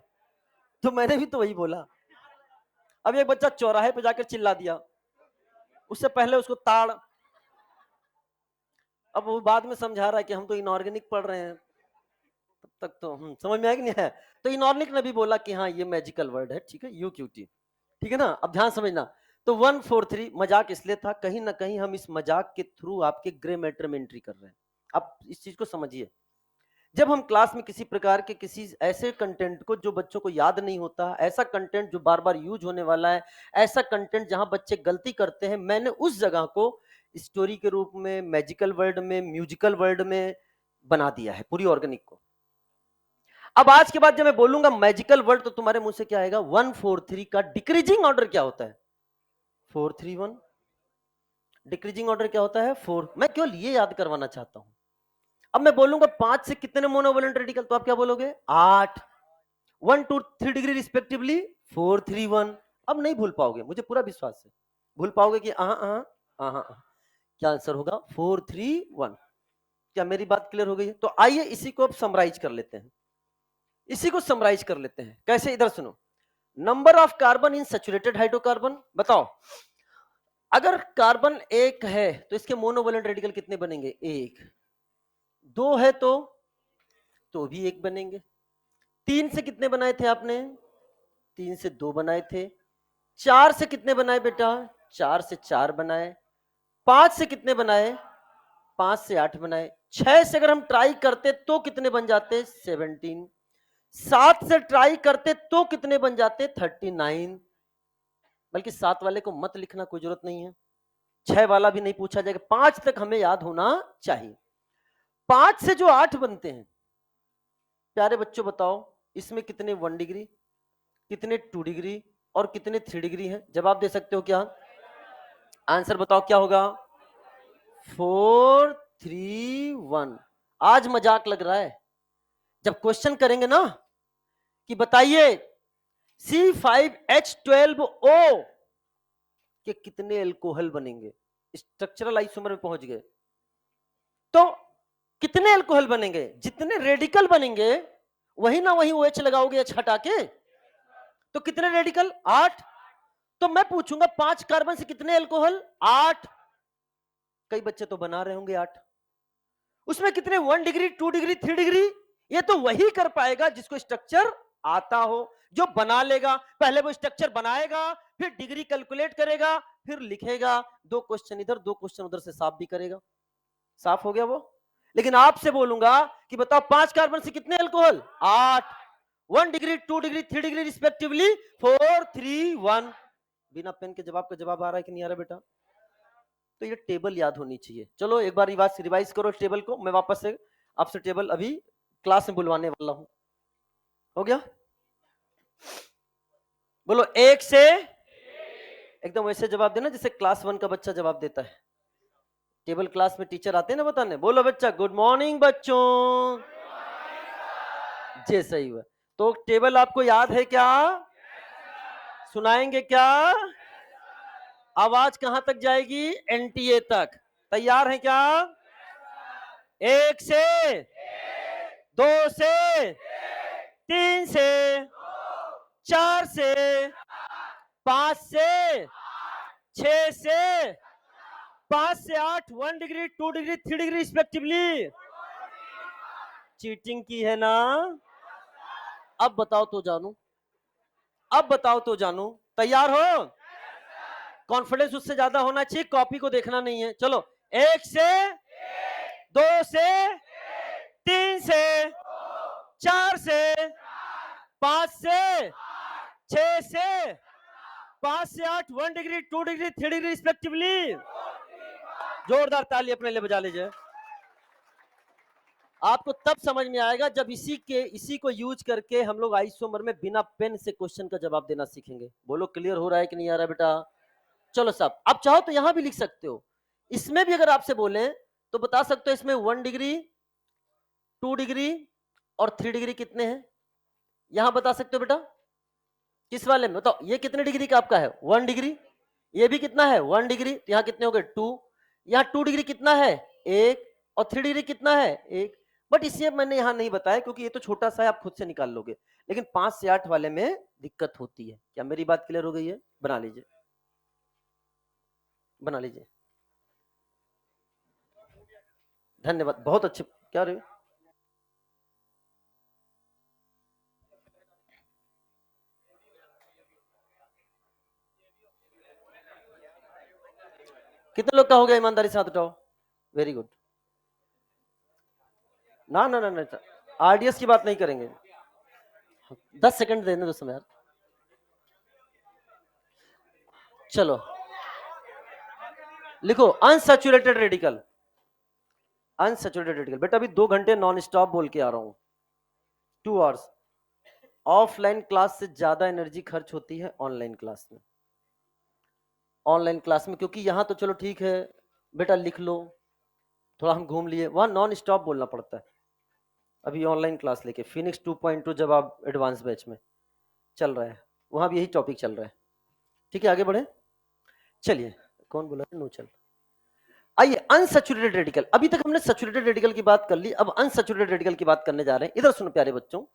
तो मैंने भी तो वही बोला। अब एक बच्चा चौराहे पे जाकर चिल्ला दिया, उससे पहले उसको ताड़, अब वो बाद में समझा रहा है कि हम तो इनऑर्गेनिक पढ़ रहे हैं, तब तक तो समझ में आया कि नहीं है? तो इनऑर्गेनिक ने भी बोला कि हाँ ये मैजिकल वर्ड है, ठीक है, यू क्यूटी। ठीक है ना? अब ध्यान समझना। तो 143 मजाक इसलिए था, कहीं ना कहीं हम इस मजाक के थ्रू आपके ग्रे मैटर में एंट्री कर रहे हैं। आप इस चीज को समझिए। जब हम क्लास में किसी प्रकार के किसी ऐसे कंटेंट को जो बच्चों को याद नहीं होता, ऐसा कंटेंट जो बार बार यूज होने वाला है, ऐसा कंटेंट जहां बच्चे गलती करते हैं, मैंने उस जगह को स्टोरी के रूप में, मैजिकल वर्ड में, म्यूजिकल वर्ड में बना दिया है पूरी ऑर्गेनिक को। अब आज के बाद जब मैं बोलूंगा मैजिकल वर्ड, तो तुम्हारे मुंह से क्या आएगा? 143 का डिक्रीजिंग ऑर्डर क्या होता है? 431। डिक्रीजिंग ऑर्डर क्या होता है? 4। मैं केवल ये याद करवाना चाहता हूं। अब मैं बोलूंगा 5 से कितने मोनोवैलेंट रेडिकल, तो आप क्या बोलोगे? 8। 1 2 3 डिग्री रिस्पेक्टिवली 4 3 1। अब नहीं भूल पाओगे, मुझे पूरा विश्वास है। भूल पाओगे कि क्या आंसर होगा? 4 3 1। क्या मेरी बात क्लियर हो गई है? तो आइए इसी को अब समराइज कर लेते हैं। इसी को समराइज कर लेते हैं कैसे? इधर सुनो। Number of carbon in saturated hydrocarbon, बताओ। अगर कार्बन 1 है तो इसके मोनोवैलेंट रेडिकल कितने बनेंगे? 1। 2 है तो भी 1 बनेंगे। 3 से कितने बनाए थे आपने? 3 से 2 बनाए थे, 4 से कितने बनाए बेटा, 4 से 4 बनाए, 5 से कितने बनाए, 5 से 8 बनाए, 6 से अगर हम ट्राई करते तो कितने बन जाते, 17, 7 से ट्राई करते तो कितने बन जाते, 39। बल्कि 7 वाले को मत लिखना, कोई जरूरत नहीं है, 6 वाला भी नहीं पूछा जाएगा, 5 तक हमें याद होना चाहिए। 5 से जो 8 बनते हैं, प्यारे बच्चों बताओ इसमें कितने 1 डिग्री, कितने 2 डिग्री और कितने 3 डिग्री हैं? जवाब दे सकते हो क्या? आंसर बताओ क्या होगा? 4, 3, 1। आज मजाक लग रहा है, जब क्वेश्चन करेंगे ना कि बताइए C5H12O के कितने एल्कोहल बनेंगे, स्ट्रक्चरल आइसोमर में पहुंच गए तो कितने एल्कोहल बनेंगे, जितने रेडिकल बनेंगे वही ना वही OH लगाओगे H हटा के, तो कितने रेडिकल, 8। तो मैं पूछूंगा 5 कार्बन से कितने एल्कोहल, 8। कई बच्चे तो बना रहे होंगे 8, उसमें कितने 1 डिग्री, 2 डिग्री, 3 डिग्री, ये तो वही कर पाएगा जिसको स्ट्रक्चर आता हो, जो बना लेगा, पहले वो स्ट्रक्चर बनाएगा, फिर डिग्री कैलकुलेट करेगा, फिर लिखेगा, 2 क्वेश्चन इधर 2 क्वेश्चन उधर से साफ भी करेगा। साफ हो गया वो। लेकिन आपसे बोलूंगा कि बताओ 5 कार्बन से कितने alcohol, 8, 1 degree, 2 degree, 3 degree respectively, 4, 3, 1। बिना पेन के जवाब का जवाब आ रहा है कि नहीं आ रहा बेटा? तो ये टेबल याद होनी चाहिए। चलो एक बार रिवाइज करो टेबल को, मैं वापस से आपसे टेबल अभी क्लास में बुलवाने वाला हूं। हो गया? बोलो 1 से, एकदम वैसे जवाब देना जैसे क्लास 1 का बच्चा जवाब देता है। टेबल क्लास में टीचर आते हैं ना बताने, बोलो बच्चा गुड मॉर्निंग बच्चों, जी सही हुआ। तो टेबल आपको याद है क्या? सुनाएंगे क्या? आवाज कहां तक जाएगी? NTA तक। तैयार है क्या? 1 से, 2 से, 3 से, 4 से, 5 से, 6 से, 5 से 8, 1 degree, 2 degree, 3 degree respectively. Cheating की है ना? अब बताओ तो जानू, अब बताओ तो जानू। तैयार हो? कॉन्फिडेंस उससे ज्यादा होना चाहिए, कॉपी को देखना नहीं है। चलो 1 से, 2 से, 3 से, 4 से, 5 से, 6 से, 5 से 8, 1 डिग्री, 2 डिग्री, 3 डिग्री रिस्पेक्टिवली। जोरदार ताली अपने लिए बजा लीजिए। आपको तब समझ में आएगा जब इसी को यूज करके हम लोग आइसोमर में बिना पेन से क्वेश्चन का जवाब देना सीखेंगे। बोलो क्लियर हो रहा है कि नहीं आ रहा बेटा? चलो साहब, अब चाहो तो यहां भी लिख सकते हो। इसमें भी अगर आपसे बोले तो बता सकते हो इसमें 1 डिग्री, 2 डिग्री और 3 डिग्री कितने हैं, यहां बता सकते हो बेटा? किस वाले में बताओ? ये कितने डिग्री का आपका है? 1 डिग्री। ये भी कितना है? 1 डिग्री। तो यहाँ कितने हो गए? 2। यहाँ 2 डिग्री कितना है? 1। और 3 डिग्री कितना है? 1। बट इसे मैंने यहाँ नहीं बताया क्योंकि ये तो छोटा सा है, आप खुद से निकाल लोगे। लेकिन 5 से 8 वाले में दिक्कत होती है। क्या मेरी बात क्लियर हो गई है? बना लीजिए, बना लीजिए। धन्यवाद, बहुत अच्छे। क्या रहे? कितने लोग का हो गया? ईमानदारी से हाथ उठाओ। Very good. ना ना ना ना, RDS की बात नहीं करेंगे। 10 सेकंड देने दो समय यार। चलो लिखो अनसैचुरेटेड रेडिकल। अनसैचुरेटेड रेडिकल बेटा अभी 2 घंटे नॉन स्टॉप बोल के आ रहा हूं, 2 आवर्स। ऑफलाइन क्लास से ज्यादा एनर्जी खर्च होती है ऑनलाइन क्लास में। ऑनलाइन क्लास में क्योंकि यहाँ तो चलो ठीक है बेटा लिख लो, थोड़ा हम घूम लिए, वहां नॉन स्टॉप बोलना पड़ता है। अभी ऑनलाइन क्लास लेके फिनिक्स 2.2 जब आप एडवांस बैच में चल रहा है, वहां भी यही टॉपिक चल रहा है। ठीक है आगे बढ़े। चलिए, कौन बोला नो चल। आइए अनसैचुरेटेड रेडिकल। अभी तक हमने सैचुरेटेड रेडिकल की बात कर ली, अब अनसैचुरेटेड रेडिकल की बात करने जा रहे हैं। इधर सुनो प्यारे बच्चों,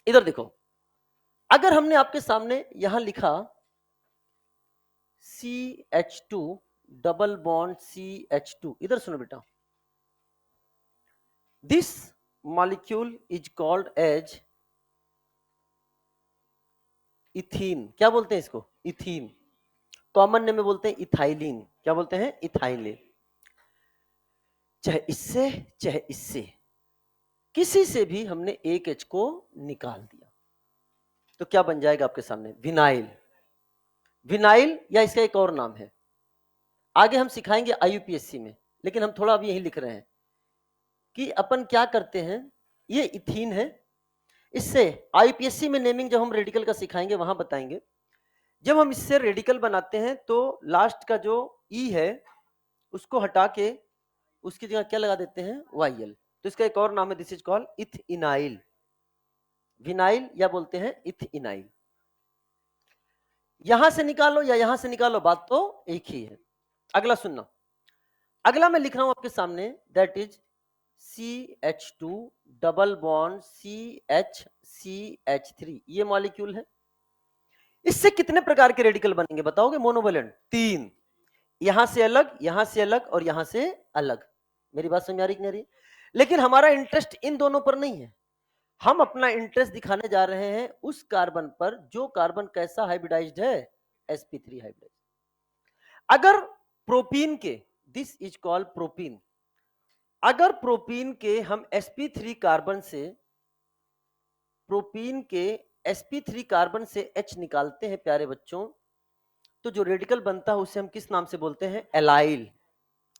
इधर देखो। अगर हमने आपके सामने यहां लिखा CH2 डबल बॉन्ड CH2, इधर सुनो बेटा, this molecule is called as ethene, क्या बोलते हैं इसको? इथीन। कॉमन नेम में बोलते हैं इथाइलिन, क्या बोलते हैं? इथाइलिन। चाहे इससे किसी से भी हमने एक एच को निकाल दिया तो क्या बन जाएगा आपके सामने? विनाइल। विनाइल या इसका एक और नाम है, आगे हम सिखाएंगे आईयूपीएससी में, लेकिन हम थोड़ा अभी यही लिख रहे हैं कि अपन क्या करते हैं, ये इथीन है। इससे आईयूपीएससी में नेमिंग जब हम रेडिकल का सिखाएंगे वहां बताएंगे। जब हम इससे रेडिकल बनाते हैं तो लास्ट का जो ई है उसको हटा के उसकी जगह क्या लगा देते हैं? वाईएल। तो इसका एक और नाम है, दिस इज कॉल्ड इथइनाइल। विनाइल या बोलते हैं इथइनाइल। यहां से निकालो या यहां से निकालो, बात तो एक ही है। अगला सुनना, अगला मैं लिख रहा हूं आपके सामने, that is CH2 double bond CH3। ये मॉलिक्यूल है। इससे कितने प्रकार के रेडिकल बनेंगे बताओगे? मोनोवेलेंट 3, यहां से अलग, यहां से अलग और यहां से अलग। मेरी बात समझ आ रही कि नहीं? लेकिन हमारा इंटरेस्ट इन दोनों पर नहीं है, हम अपना इंटरेस्ट दिखाने जा रहे हैं उस कार्बन पर जो कार्बन कैसा हाइब्रिडाइज्ड है? sp3 hybridised. अगर प्रोपीन के, दिस इज कॉल्ड प्रोपीन, अगर प्रोपीन के हम sp3 कार्बन से, प्रोपीन के sp3 कार्बन से H निकालते हैं प्यारे बच्चों, तो जो रेडिकल बनता है उसे हम किस नाम से बोलते हैं? एलाइल।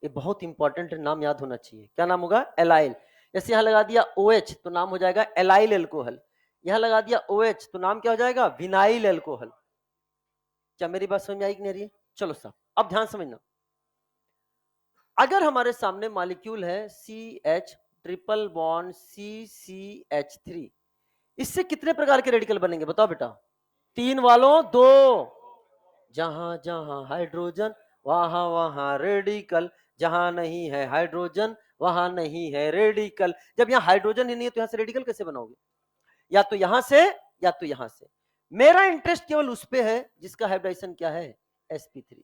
ये बहुत इंपॉर्टेंट नाम याद होना चाहिए। क्या नाम होगा? एलाइल। जैसे यहां लगा दिया OH तो नाम हो जाएगा एलाइल एल्कोहल, यहां लगा दिया OH तो नाम क्या हो जाएगा? Vinyl alcohol. क्या मेरी बात समझ में आई कि नहीं रही? चलो साहब, अब ध्यान समझना, अगर हमारे सामने मॉलिक्यूल है CH ट्रिपल बॉन्ड CCH3, इससे कितने प्रकार के रेडिकल बनेंगे बताओ बेटा? 3 वालों 2, जहां जहां हाइड्रोजन वहां वहां रेडिकल, जहां नहीं है हाइड्रोजन वहां नहीं है रेडिकल। जब यहाँ हाइड्रोजन ही नहीं है तो यहां से रेडिकल कैसे बनाओगे? या तो यहां से या तो यहां से। मेरा इंटरेस्ट केवल उस पे है जिसका हाइब्रिडाइजेशन क्या है? sp3।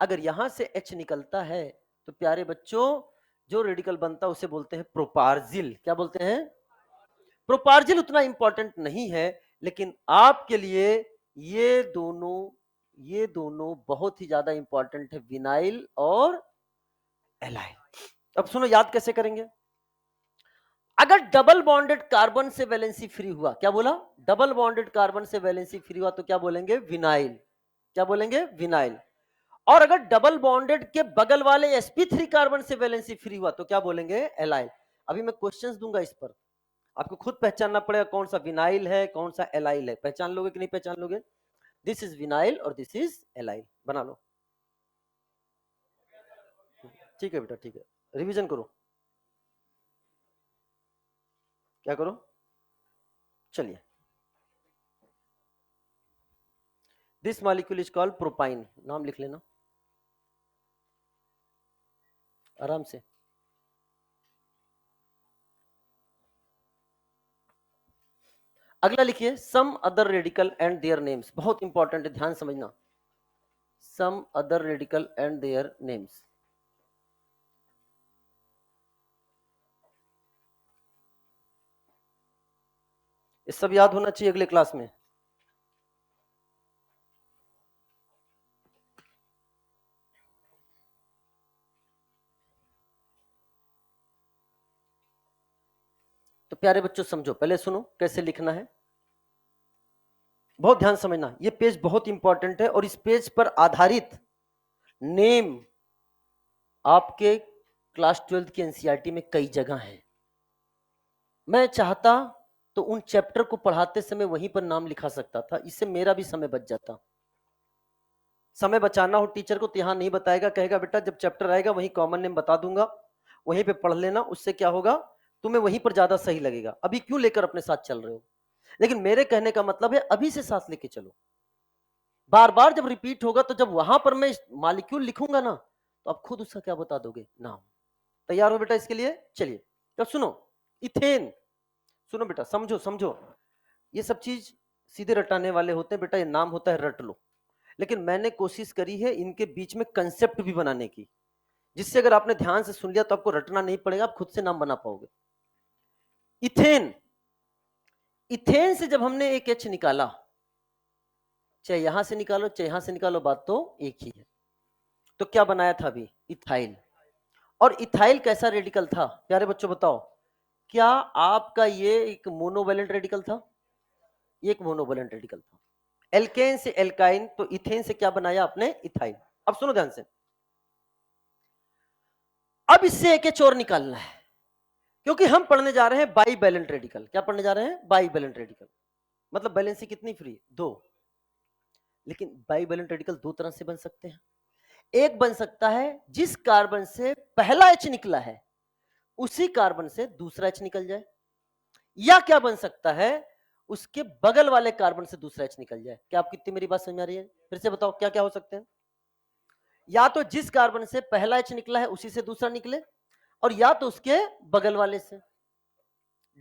अगर यहां से H निकलता है तो प्यारे बच्चों जो रेडिकल बनता है उसे बोलते हैं प्रोपार्जिल। क्या बोलते हैं? प्रोपार्जिल उतना इंपॉर्टेंट नहीं है, लेकिन आपके लिए ये दोनों बहुत ही ज्यादा इंपॉर्टेंट है, विनाइल और एलाइल। अब सुनो, याद कैसे करेंगे? अगर डबल बॉन्डेड कार्बन से वैलेंसी फ्री हुआ, क्या बोला? डबल बॉन्डेड कार्बन से वैलेंसी फ्री हुआ तो क्या बोलेंगे? विनाइल। क्या बोलेंगे? विनाइल। और अगर डबल बॉन्डेड के बगल वाले sp3 कार्बन से वैलेंसी फ्री हुआ तो क्या बोलेंगे? एलाइल। अभी मैं क्वेश्चंस दूंगा, इस पर आपको खुद पहचानना पड़ेगा कौन सा विनाइल है कौन सा एलाइल है। पहचान लोगे कि नहीं पहचान लोगे? दिस इज विनाइल और दिस इज एलाइल। बना लो। ठीक है बेटा, ठीक है, रिवीजन करो। क्या करो? चलिए, this molecule is called propyne. नाम लिख लेना आराम से। अगला लिखिए some other radical and their names. बहुत इंपॉर्टेंट है, ध्यान समझना। Some other radical and their names. ये सब याद होना चाहिए अगले क्लास में। तो प्यारे बच्चों समझो, पहले सुनो कैसे लिखना है, बहुत ध्यान समझना। ये पेज बहुत इंपॉर्टेंट है और इस पेज पर आधारित नेम आपके क्लास 12 की एनसीईआरटी में कई जगह है। मैं चाहता तो उन चैप्टर को पढ़ाते समय वहीं पर नाम लिखा सकता था, इससे मेरा भी समय बच जाता। समय बचाना हो टीचर को तो यहाँ नहीं बताएगा, कहेगा बेटा जब चैप्टर आएगा वहीं कॉमन नेम बता दूंगा, वहीं पे पढ़ लेना, उससे क्या होगा तुम्हें वहीं पर ज्यादा सही लगेगा। अभी क्यों लेकर अपने साथ चल रहे हो? लेकिन मेरे कहने का मतलब है अभी से साथ लेके चलो। बार बार जब रिपीट होगा तो जब वहां पर मैं मॉलिक्यूल लिखूंगा ना तो आप खुद उसका क्या बता दोगे? नाम। तैयार हो बेटा इसके लिए? चलिए तो सुनो, इथेन। सुनो बेटा, समझो समझो, ये सब चीज सीधे रटाने वाले होते हैं बेटा, ये नाम होता है रट लो। लेकिन मैंने कोशिश करी है इनके बीच में कंसेप्ट भी बनाने की, जिससे अगर आपने ध्यान से सुन लिया तो आपको रटना नहीं पड़ेगा, आप खुद से नाम बना पाओगे। इथेन, इथेन से जब हमने एक H निकाला चाहे यहां से निकालो चाहे यहां से निकालो, बात तो एक ही है। तो क्या बनाया था अभी? इथाइल। और इथाइल कैसा रेडिकल था प्यारे बच्चों बताओ? क्या आपका ये एक मोनोवैलेंट रेडिकल था? ये एक मोनोवैलेंट रेडिकल था। एल्केन से एल्काइन, तो इथेन से क्या बनाया आपने? इथाइल। अब सुनो ध्यान से, अब इससे एक एच और निकालना है, क्योंकि हम पढ़ने जा रहे हैं बाईवैलेंट रेडिकल। क्या पढ़ने जा रहे हैं? Bivalent radical. मतलब वैलेंसी कितनी फ्री? दो। लेकिन बाईवैलेंट रेडिकल दो तरह से बन सकते हैं। एक बन सकता है जिस कार्बन से पहला एच निकला है उसी कार्बन से दूसरा एच निकल जाए, या क्या बन सकता है उसके बगल वाले कार्बन से दूसरा एच निकल जाए। क्या आप कितनी मेरी बात समझ में आ रही है? फिर से बताओ क्या क्या हो सकते हैं। या तो जिस कार्बन से पहला एच निकला है उसी से दूसरा निकले, और या तो उसके बगल वाले से।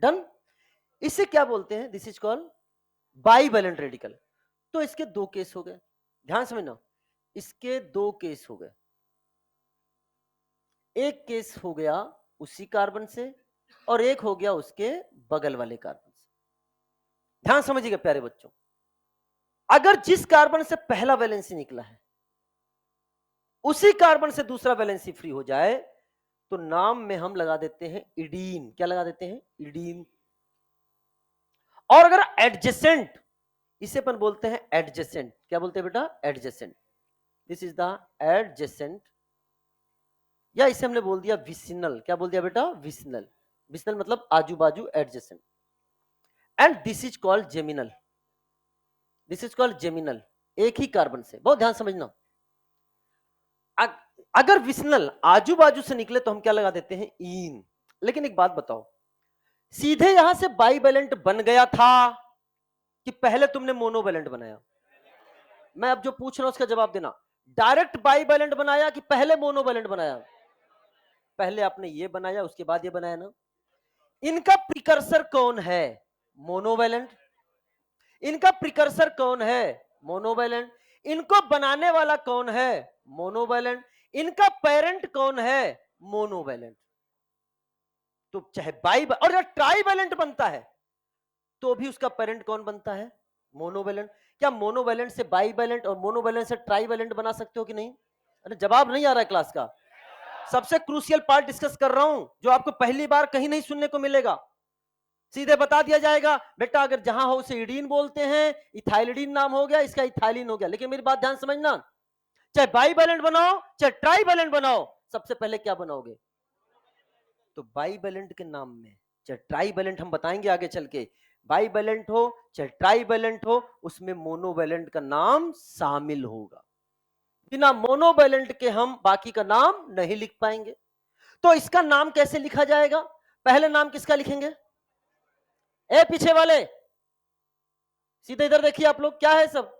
डन। इसे क्या बोलते हैं? This is called bivalent radical. तो इसके दो केस हो गए, ध्यान समझना, इसके दो केस हो गए। एक केस हो गया उसी कार्बन से और एक हो गया उसके बगल वाले कार्बन से। ध्यान समझिएगा प्यारे बच्चों, अगर जिस कार्बन से पहला वैलेंसी निकला है उसी कार्बन से दूसरा वैलेंसी फ्री हो जाए तो नाम में हम लगा देते हैं इडीन। क्या लगा देते हैं? इडीन। और अगर एडजेसेंट, इसे अपन बोलते हैं एडजेसेंट। क्या बोलते हैं बेटा? Adjacent. This is the adjacent, या इसे हमने बोल दिया विसिनल। क्या बोल दिया बेटा? विसिनल। विसिनल मतलब आजू बाजू, adjacent. And this is called geminal. This is called geminal. एक ही कार्बन से, बहुत ध्यान समझना, अगर विसिनल आजू बाजू से निकले तो हम क्या लगा देते हैं? इन। लेकिन एक बात बताओ, सीधे यहां से बाईवैलेंट बन गया था कि पहले तुमने मोनोवैलेंट बनाया? मैं अब जो पूछ रहा हूं उसका जवाब देना। डायरेक्ट बाईवैलेंट बनाया कि पहले मोनोवैलेंट बनाया? पहले आपने ये बनाया उसके बाद ये बनाया ना। इनका प्रिकर्सर कौन है? मोनोवैलेंट। इनका प्रिकर्सर कौन है? मोनोवैलेंट। इनको बनाने वाला कौन है? मोनोवैलेंट। इनका पेरेंट कौन है? मोनोवैलेंट। तो चाहे और जब ट्राईवैलेंट बनता है तो भी उसका पेरेंट कौन बनता है? मोनोवैलेंट। क्या मोनोवैलेंट से बाईवैलेंट और मोनोवैलेंट से ट्राईवैलेंट बना सकते हो कि नहीं? अरे जवाब नहीं आ रहा है क्लास का। सबसे क्रूशियल पार्ट डिस्कस कर रहा हूं जो आपको पहली बार कहीं नहीं सुनने को मिलेगा। सीधे बता दिया जाएगा बेटा अगर जहां हो उसे इडीन बोलते हैं, इथाइलिडीन नाम हो गया, इसका इथाइलिन हो गया। लेकिन मेरी बात ध्यान समझना, चाहे बाईवैलेंट बनाओ चाहे ट्राईवैलेंट बनाओ, सबसे पहले क्या बनाओगे? तो बाईवैलेंट के नाम में, चाहे ट्राईवैलेंट हम बताएंगे आगे चल के, बाईवैलेंट हो चाहे ट्राईवैलेंट हो, उसमें मोनोवैलेंट का नाम शामिल होगा। बिना मोनोवैलेंट के हम बाकी का नाम नहीं लिख पाएंगे। तो इसका नाम कैसे लिखा जाएगा? पहले नाम किसका लिखेंगे? ए पीछे वाले सीधे इधर देखिए आप लोग, क्या है सब?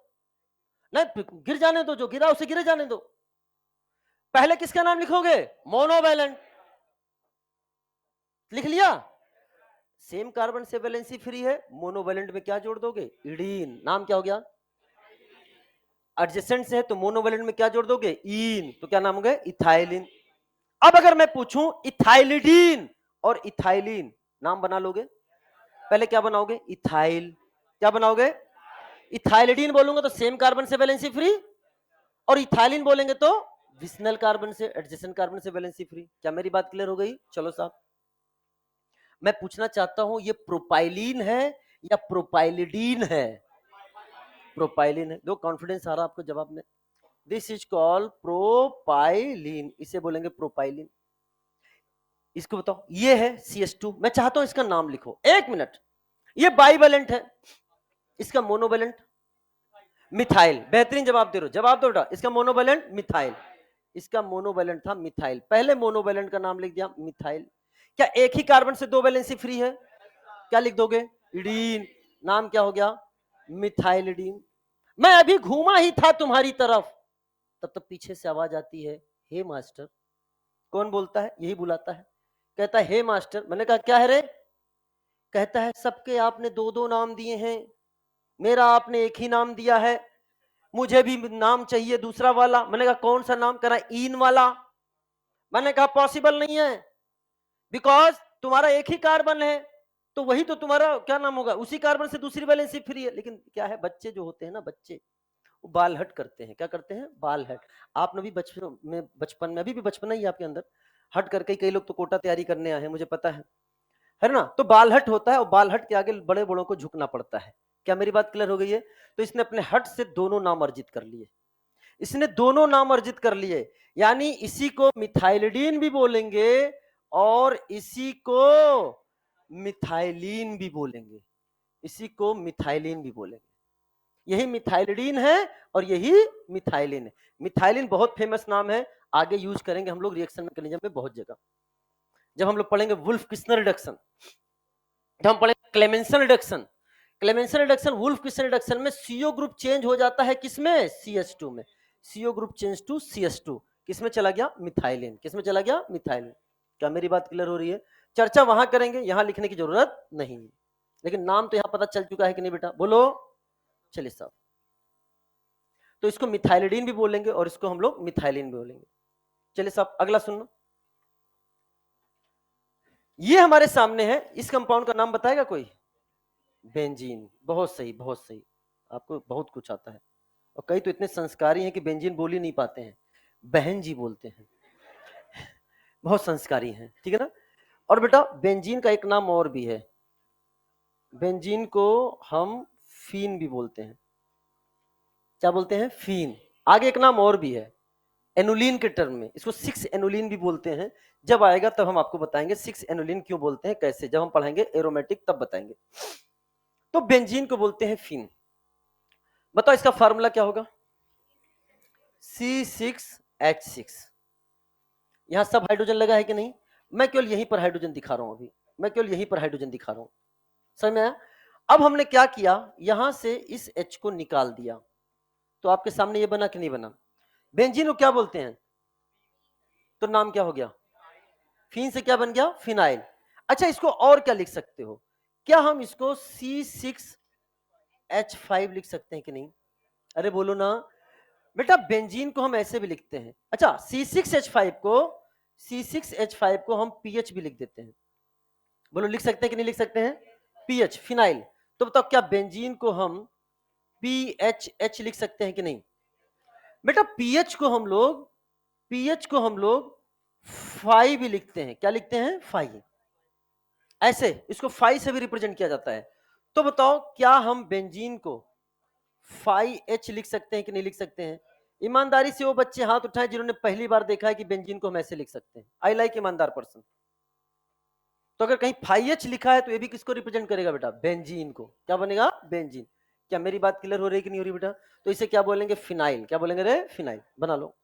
नहीं गिर जाने दो, जो गिरा उसे गिरे जाने दो। पहले किसका नाम लिखोगे? मोनोवैलेंट। लिख लिया? सेम कार्बन से वैलेंसी फ्री है, मोनोवैलेंट में क्या जोड़ दोगे? इडीन। नाम क्या हो गया? एडजेसेंट से है तो मोनोवैलेंट में क्या जोड़ दोगे? इन। तो क्या नाम हो गया? इथाइलिन। अब अगर मैं पूछूं इथाइलिडीन और इथाइलिन, नाम बना लोगे? पहले क्या बनाओगे? इथाइल। क्या बनाओगे? इथाइलिडीन बोलूंगा तो सेम कार्बन से वैलेंसी फ्री, और इथाइलिन बोलेंगे तो विसिनल कार्बन से, एडजेसेंट कार्बन से वैलेंसी फ्री। क्या मेरी बात क्लियर हो गई? चलो साहब, मैं पूछना चाहता हूं ये प्रोपाइलिन है या प्रोपाइलिडीन है? प्रोपाइलिन है। दो कॉन्फिडेंस आ रहा आपको जवाब में। दिस इज कॉल्ड प्रोपाइलिन, इसे बोलेंगे प्रोपाइलिन। इसको बताओ, ये है CH2। मैं चाहता हूं इसका नाम लिखो, एक मिनट। ये बाईवैलेंट है, इसका मोनोवैलेंट मिथाइल। बेहतरीन जवाब दे रहे हो, जवाब दो बेटा। इसका मोनोवैलेंट मिथाइल, इसका मोनोवैलेंट था मिथाइल। पहले मोनोवैलेंट का नाम लिख दिया मिथाइल। क्या एक ही कार्बन से दो वैलेंसी फ्री है? क्या लिख दोगे? इडीन। नाम क्या हो गया? मिथाइलिडीन। मैं अभी घूमा ही था तुम्हारी तरफ, तब तक पीछे से आवाज आती है, हे मास्टर। कौन बोलता है? यही बुलाता है, कहता है हे मास्टर। मैंने कहा क्या है रे? कहता है सबके आपने दो दो नाम दिए हैं, मेरा आपने एक ही नाम दिया है, मुझे भी नाम चाहिए दूसरा वाला। मैंने कहा कौन सा नाम? कह रहा इन वाला। मैंने कहा पॉसिबल नहीं है, बिकॉज तुम्हारा एक ही कार्बन है, तो वही तो तुम्हारा क्या नाम होगा? उसी कार्बन से दूसरी वैलेंसी फ्री है। लेकिन क्या है, बच्चे जो होते हैं ना, बच्चे वो बाल हट करते हैं। क्या करते हैं? बाल हट। आपने भी बचपन में अभी भी बचपना ही आपके अंदर हट करके, कई लोग तो कोटा तैयारी करने आए हैं, मुझे पता है ना? तो बाल हट होता है और बाल हट के आगे बड़े बड़ों को झुकना पड़ता है। क्या मेरी बात क्लियर हो गई है? तो इसने अपने हट से दोनों नाम अर्जित कर लिए। इसने दोनों नाम अर्जित कर लिए, यानी इसी को मिथाइलिडीन भी बोलेंगे और इसी को मिथाइलिन भी बोलेंगे। इसी को मिथाइलिन भी बोलेंगे। यही मिथाइलिडीन है और यही मिथाइलिन है। मिथाइलिन बहुत फेमस नाम है, आगे यूज करेंगे हम लोग रिएक्शन मैकेनिज्म में बहुत जगह। जब हम लोग पढ़ेंगे वुल्फ किस्नर रिडक्शन, जब हम पढ़ेंगे Clemmensen reduction, Clemmensen reduction Wolff Kishner reduction में सीओ ग्रुप चेंज हो जाता है किसमें? CH2 में। CO group change to CH2, किसमें चला गया? मिथाइलिन। किसमें चला गया? मिथाइलिन। क्या मेरी बात क्लियर हो रही है? चर्चा वहां करेंगे, यहां लिखने की जरूरत नहीं है, लेकिन नाम तो यहां पता चल चुका है कि नहीं बेटा? बोलो। चलिए साहब, तो इसको मिथाइलिडीन भी बोलेंगे और इसको हम लोग मिथाइलिन भी बोलेंगे। चलिए साहब, अगला सुनना। ये हमारे सामने है, इस कंपाउंड का नाम बताएगा कोई? बेंजीन। बहुत सही, बहुत सही, आपको बहुत कुछ आता है। और कई तो इतने संस्कारी हैं कि बेंजीन बोल ही नहीं पाते हैं, बहन जी बोलते हैं। बहुत संस्कारी हैं, ठीक है ना? और बेटा बेंजीन का एक नाम और भी है, बेंजीन को हम फीन भी बोलते हैं। क्या बोलते हैं? फीन। आगे एक नाम और भी है एनुलिन के टर्म में, इसको 6 एनुलिन भी बोलते हैं। जब आएगा तब हम आपको बताएंगे 6 एनुलिन क्यों बोलते हैं, कैसे, जब हम पढ़ेंगे एरोमेटिक तब बताएंगे। तो बेंजीन को बोलते हैं फीन। बताओ इसका फार्मूला क्या होगा? C6H6। यहां सब हाइड्रोजन लगा है कि नहीं? मैं केवल यहीं पर हाइड्रोजन दिखा रहा हूं, अभी मैं केवल यहीं पर हाइड्रोजन दिखा रहा हूं। समझ में आया? अब हमने क्या किया, यहां से इस H को निकाल दिया, तो आपके सामने ये बना कि नहीं बना? बेंजीन को क्या बोलते हैं? तो नाम क्या हो गया? फीन से क्या बन गया? फिनाइल। अच्छा, इसको और क्या लिख सकते हो? क्या हम इसको C6H5 लिख सकते हैं कि नहीं? अरे बोलो ना बेटा, बेंजीन को हम ऐसे भी लिखते हैं। अच्छा, C6H5 को हम पीएच भी लिख देते हैं। बोलो, लिख सकते हैं कि नहीं लिख सकते हैं? PH, phenyl. तो बताओ क्या बेंजीन को हम PHH लिख सकते हैं कि नहीं? बेटा पीएच को हम लोग 5 भी लिखते हैं। क्या लिखते हैं? 5। ऐसे इसको 5 से भी रिप्रेजेंट किया जाता है। तो बताओ क्या हम बेंजीन को 5H लिख सकते हैं कि नहीं लिख सकते हैं? ईमानदारी से वो बच्चे हाथ उठाएं जिन्होंने पहली बार देखा है कि बेंजीन को हम ऐसे लिख सकते हैं। आई लाइक ईमानदार पर्सन। तो अगर कहीं 5H लिखा है तो ये भी किसको रिप्रेजेंट करेगा बेटा? बेंजीन को। क्या बनेगा? बेंजीन। क्या मेरी बात क्लियर हो रही है कि नहीं हो रही बेटा? तो इसे क्या बोलेंगे? फिनाइल। क्या बोलेंगे रे? फिनाइल। बना लो।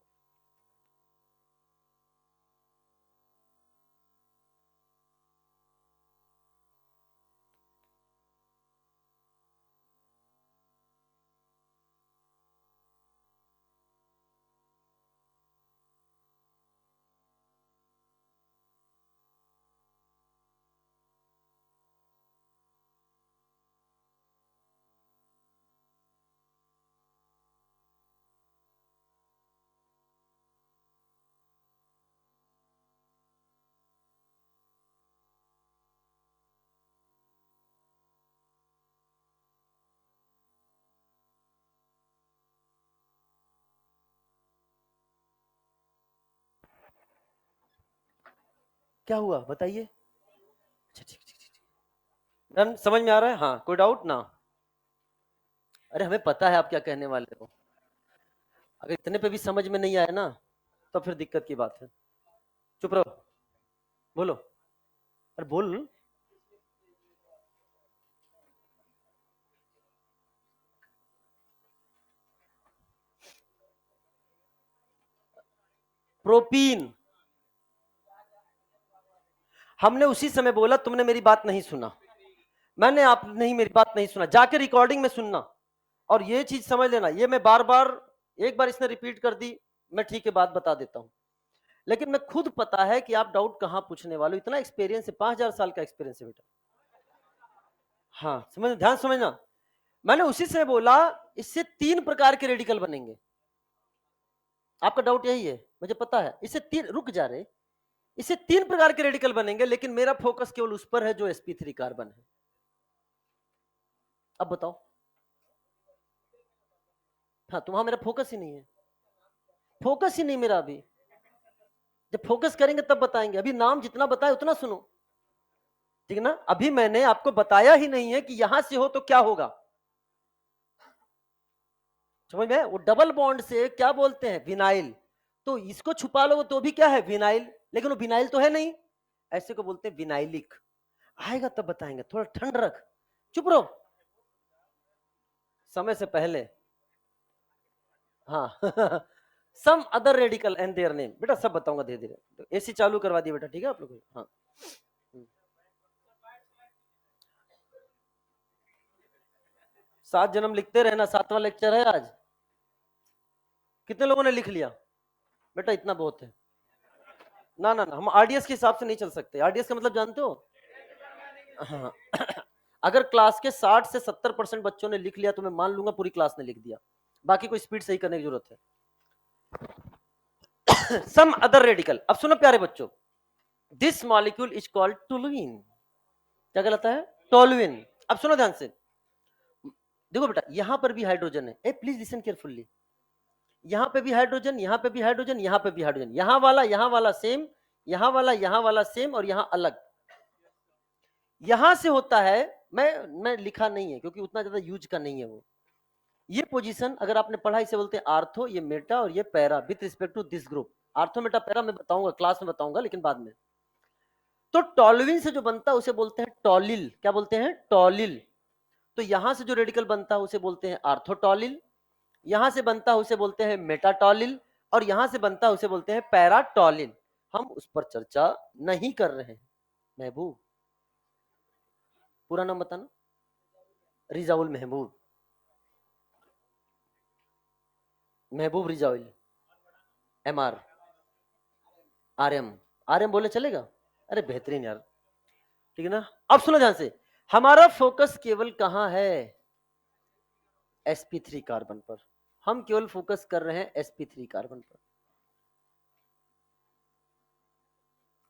क्या हुआ बताइए? अच्छा, ठीक ठीक ठीक, समझ में आ रहा है? हाँ, कोई डाउट ना? अरे हमें पता है आप क्या कहने वाले हो। अगर इतने पे भी समझ में नहीं आया ना, तो फिर दिक्कत की बात है। चुप रहो, बोलो। अरे बोल। प्रोपीन। हमने उसी समय बोला, तुमने मेरी बात नहीं सुना। मैंने आप नहीं मेरी बात नहीं सुना, जाके रिकॉर्डिंग में सुनना। और ये चीज समझ लेना, ये मैं बार बार, एक बार इसने रिपीट कर दी, मैं ठीक है बात बता देता हूं, लेकिन मैं खुद पता है कि आप डाउट कहां पूछने वाले हो। इतना एक्सपीरियंस है, 5000 साल का एक्सपीरियंस है बेटा। हाँ समझ, ध्यान समझना। मैंने उसी से बोला इससे 3 प्रकार के रेडिकल बनेंगे। आपका डाउट यही है, मुझे पता है। इससे 3, रुक जा रहे, इससे 3 प्रकार के रेडिकल बनेंगे, लेकिन मेरा फोकस केवल उस पर है जो sp3 कार्बन है। अब बताओ, हाँ, तो वहां मेरा फोकस ही नहीं है, फोकस ही नहीं मेरा अभी। जब फोकस करेंगे तब बताएंगे, अभी नाम जितना बताए उतना सुनो, ठीक है ना। अभी मैंने आपको बताया ही नहीं है कि यहां से हो तो क्या होगा, समझ में। वो डबल बॉन्ड से क्या बोलते हैं, विनाइल। तो इसको छुपा लो तो भी क्या है, विनाइल, लेकिन वो विनाइल तो है नहीं, ऐसे को बोलते हैं विनाइलिक। आएगा तब बताएंगे, थोड़ा ठंड रख, चुप रहो, समय से पहले। हाँ some other radical and their name, बेटा सब बताऊंगा धीरे धीरे। तो एसी चालू करवा दिया बेटा, ठीक है आप लोग। हाँ 7 जन्म लिखते रहना, 7वां लेक्चर है आज। कितने लोगों ने लिख लिया बेटा, इतना बहुत है। ना ना ना, हम आरडीएस के हिसाब से नहीं चल सकते। आरडीएस का मतलब जानते हो, हाँ अगर क्लास के 60 से 70% बच्चों ने लिख लिया तो मैं मान लूंगा पूरी क्लास ने लिख दिया, बाकी को स्पीड सही करने की जरूरत है। सम अदर रेडिकल, अब सुनो प्यारे बच्चों, this molecule is called toluene. क्या कहलाता है, टोलुइन। अब सुनो ध्यान से, देखो बेटा यहां पर भी हाइड्रोजन है, ए प्लीज लिसन केयरफुल्ली। यहां पे भी हाइड्रोजन, यहां पे भी हाइड्रोजन, यहां पे भी हाइड्रोजन, यहां वाला सेम, यहां वाला सेम, और यहां अलग। यहां से होता है, मैं लिखा नहीं है क्योंकि उतना ज्यादा यूज का नहीं है वो। ये पोजीशन अगर आपने पढ़ा, इसे बोलते हैं आर्थो, ये मेटा और ये para, with respect to this group. Ortho meta para मैं बताऊंगा, क्लास में बताऊंगा, लेकिन बाद में। तो टॉलुइन से जो बनता है उसे बोलते हैं टॉलिल। क्या बोलते हैं, टॉलिल। तो यहां से जो रेडिकल बनता है उसे बोलते हैं आर्थोटॉलिल, यहां से बनता है उसे बोलते हैं मेटाटॉलिल, और यहां से बनता है उसे बोलते हैं पैराटॉलिल। हम उस पर चर्चा नहीं कर रहे हैं। महबूब, पूरा नाम बताना, रिजाउल महबूब, महबूब रिजाउल, MR, RM, RM बोले चलेगा, अरे बेहतरीन यार, ठीक है ना। अब सुनो ध्यान से, हमारा फोकस केवल कहां है, sp3 कार्बन पर। हम केवल फोकस कर रहे हैं sp3 कार्बन पर,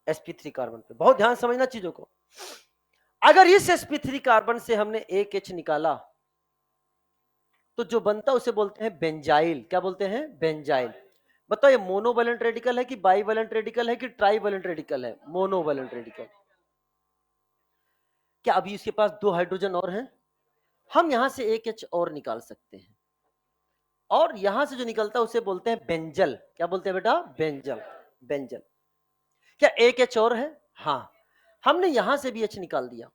sp3 कार्बन पे। बहुत ध्यान समझना चीजों को। अगर इस sp3 कार्बन से हमने एक H निकाला तो जो बनता है उसे बोलते हैं बेंजाइल। क्या बोलते हैं, बेंजाइल। बताओ ये मोनोवैलेंट रेडिकल है कि बाइवैलेंट रेडिकल है कि ट्राइवैलेंट रेडिकल है, मोनोवैलेंट रेडिकल। क्या अभी इसके पास 2 हाइड्रोजन और हैं, हम यहां से एक H और निकाल सकते हैं, और यहां से जो निकलता है उसे बोलते हैं बेंजल। क्या बोलते हैं बेटा, बेंजल, बेंजल। क्या एक H और है, हाँ, हमने यहां से भी H निकाल दिया,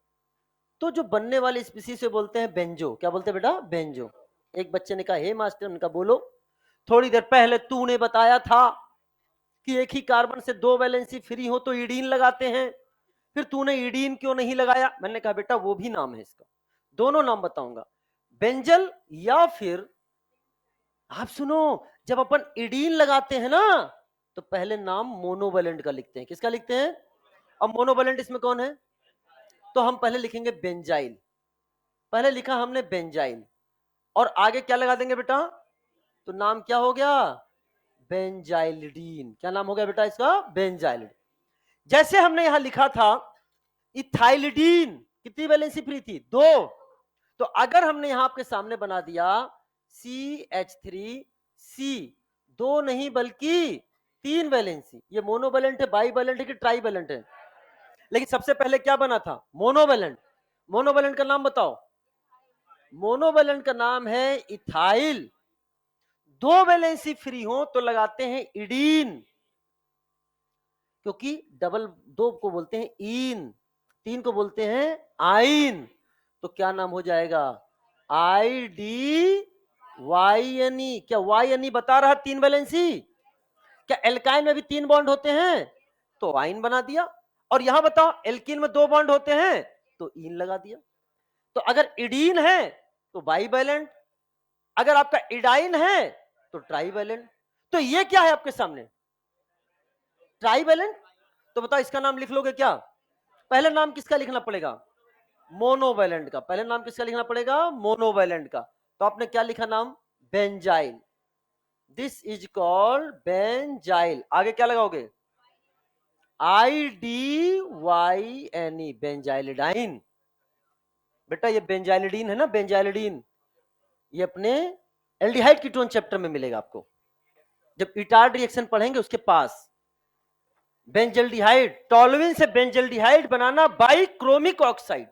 तो जो बनने वाली स्पीसीज से बोलते हैं बेंजो। क्या बोलते हैं बेटा, बेंजो। एक बच्चे ने कहा हे मास्टर, उनका बोलो, थोड़ी देर पहले तूने बताया था कि एक ही कार्बन से 2 वैलेंसी फ्री हो तो ईडीन लगाते हैं, फिर तूने ईडीन क्यों नहीं लगाया। मैंने कहा बेटा वो भी नाम है इसका, दोनों नाम बताऊंगा, बेंजल या फिर, आप सुनो, जब अपन ईडीन लगाते हैं ना तो पहले नाम मोनोवैलेंट का लिखते हैं। किसका लिखते हैं, अब मोनोवैलेंट इसमें कौन है, तो हम पहले लिखेंगे बेंजाइल। पहले लिखा हमने बेंजाइल, और आगे क्या लगा देंगे बेटा, तो नाम क्या हो गया, बेंजाइलिडीन। क्या नाम हो गया बेटा इसका, बेंजाइलिडीन। जैसे हमने यहां लिखा था इथाइलिडीन, कितनी वैलेंसी फ्री थी, 2। तो अगर हमने यहां आपके सामने बना दिया CH3C, 2 नहीं बल्कि 3 वैलेंसी, ये मोनोवैलेंट है, बाइवैलेंट है कि ट्राइवैलेंट है, लेकिन सबसे पहले क्या बना था, मोनोवैलेंट। मोनोवैलेंट का नाम बताओ, मोनोवैलेंट का नाम है इथाइल। 2 वैलेंसी फ्री हो तो लगाते हैं इडीन, क्योंकि डबल 2 को बोलते हैं इन, 3 को बोलते हैं आइन। तो क्या नाम हो जाएगा, IDYNE। क्या YNE बता रहा 3 वैलेंसी, क्या एल्काइन में भी 3 बॉन्ड होते हैं, तो आइन बना दिया। और यहां बताओ एल्कीन में 2 बॉन्ड होते हैं तो इन लगा दिया। तो अगर इडीन है तो बाइवैलेंट, अगर आपका इडाइन है तो ट्राइवैलेंट। तो ये क्या है आपके सामने, ट्राइवैलेंट। तो बताओ इसका नाम लिख लोगे क्या, पहले नाम किसका लिखना पड़ेगा, मोनोवैलेंट का। पहले नाम किसका लिखना पड़ेगा, मोनोवैलेंट का। तो आपने क्या लिखा नाम, benzyl. This is called benzyl. आगे क्या लगाओगे, IDYNE, बेंजाइलिडाइन। बेटा ये बेंजाइलिडीन है ना, बेंजाइलिडीन, ये अपने एल्डिहाइड कीटोन चैप्टर में मिलेगा आपको, जब इटार्ड रिएक्शन पढ़ेंगे उसके पास। बेंजल्डिहाइड, टॉलुइन से benzaldehyde banana by chromic oxide,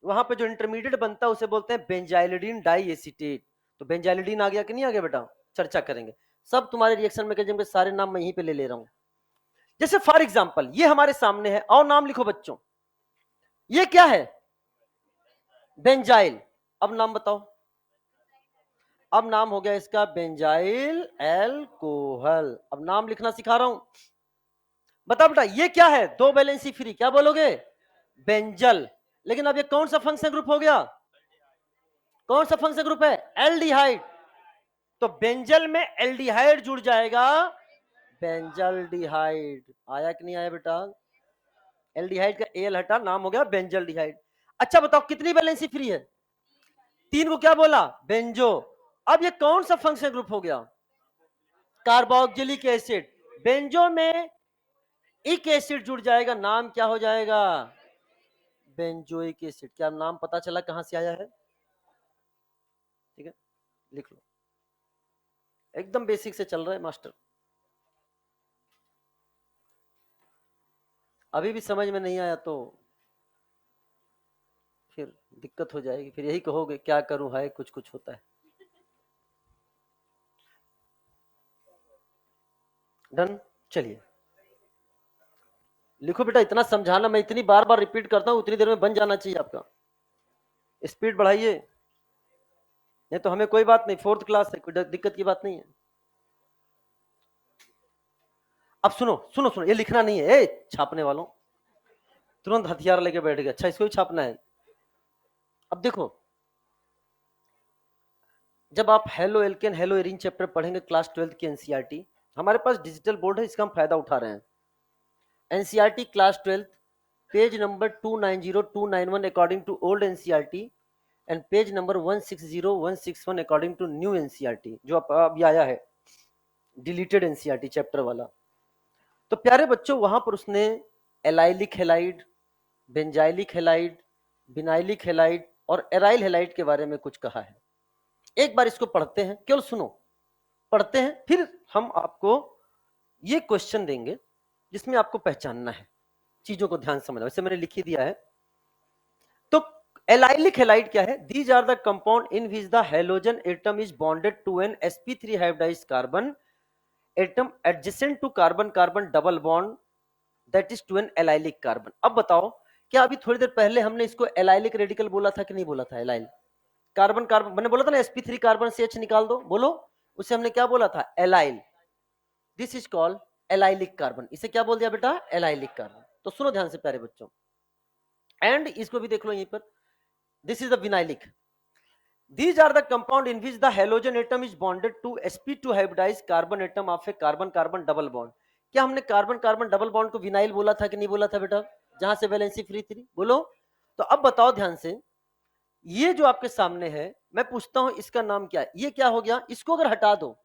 वहां पे जो इंटरमीडिएट बनता है उसे बोलते हैं बेंजाइलिडीन डाई एसीटेट। तो बेंजाइलिडीन आ गया कि नहीं आ गया बेटा, चर्चा करेंगे। सब तुम्हारे रिएक्शन मैकेनिज्म के सारे नाम मैं यहीं पे ले रहा हूं। जैसे फॉर एग्जांपल ये हमारे सामने है, और नाम लिखो बच्चों, ये क्या है, बेंजाइल। अब नाम बताओ, अब नाम हो गया इसका बेंजाइल एल्कोहल। अब नाम लिखना सिखा रहा हूं, बता बेटा ये क्या है, दो वैलेंसी फ्री, क्या बोलोगे, बेंजल। लेकिन अब ये कौन सा फंक्शन ग्रुप हो गया, कौन सा फंक्शन ग्रुप है, एल्डिहाइड। तो बेंजल में एल्डिहाइड जुड़ जाएगा, बेंजल्डिहाइड। आया कि नहीं आया बेटा, एल्डिहाइड का एल हटा, नाम हो गया बेंजल्डिहाइड। अच्छा बताओ कितनी वैलेंसी फ्री है, तीन को क्या बोला, बेंजो। अब ये कौन सा फंक्शन ग्रुप हो गया, कार्बोक्सिलिक एसिड। बेंजो में इक एसिड जुड़ जाएगा, नाम क्या हो जाएगा, बेंजोइक एसिड। क्या नाम पता चला कहां से आया है, ठीक है लिख लो, एकदम बेसिक से चल रहा है मास्टर। अभी भी समझ में नहीं आया तो फिर दिक्कत हो जाएगी, फिर यही कहोगे क्या करूं, है कुछ कुछ होता है। डन, चलिए लिखो बेटा, इतना समझाना, मैं इतनी बार बार रिपीट करता हूं उतनी देर में बन जाना चाहिए आपका। स्पीड बढ़ाइए, नहीं तो हमें कोई बात नहीं, फोर्थ क्लास है, कोई दिक्कत की बात नहीं है। अब सुनो सुनो सुनो, ये लिखना नहीं है, छापने वालों तुरंत हथियार लेके बैठ गए, अच्छा इसको ही छापना है। अब देखो, जब आप halo alkane hello Erin chapter पढ़ेंगे क्लास 12 की एनसीईआरटी, हमारे पास डिजिटल बोर्ड है, इसका हम फायदा उठा रहे हैं। NCERT class 12 page number 290-291 according to old NCERT and page number 160-161 according to new NCERT, जो अभी आया है डिलीटेड एनसीईआरटी चैप्टर वाला। तो प्यारे बच्चों वहां पर उसने allylic halide, benzylic halide, vinylic halide और एराइल हेलाइड के बारे में कुछ कहा है। एक बार इसको पढ़ते हैं, केवल सुनो, पढ़ते हैं, फिर हम आपको ये क्वेश्चन देंगे जिसमें आपको पहचानना है, चीजों को ध्यान समझना, वैसे मैंने लिख ही दिया है। तो एलाइलिक हेलाइड क्या है, these are the compound in which the halogen atom is bonded to an sp3 hybridised carbon atom adjacent to carbon carbon double bond that is to an allylic carbon. अब बताओ, क्या अभी थोड़ी देर पहले हमने इसको एलाइलिक रेडिकल बोला था कि नहीं बोला था, एलाइल कार्बन कार्बन, मैंने बोला था ना sp3 कार्बन से H निकाल दो, बोलो, उसे हमने क्या बोला था, allyl. This is called allylic carbon, इसे क्या बोल दिया बेटा, एलाइलिक कार्बन। तो सुनो ध्यान से प्यारे बच्चों, एंड इसको भी देख लो यहीं पर, this is the vinylic. These are the compound in which the halogen atom is bonded to sp2 hybridized carbon atom of a carbon carbon double bond। क्या हमने कार्बन कार्बन डबल बॉन्ड को vinyl बोला था कि नहीं बोला था बेटा, जहां से वैलेंसी फ्री थी, बोलो। तो अब बताओ ध्यान से, ये जो आपके सामने है, मैं पूछता हूं इसका नाम क्या है, ये क्या हो गया, इसको अगर हटा दो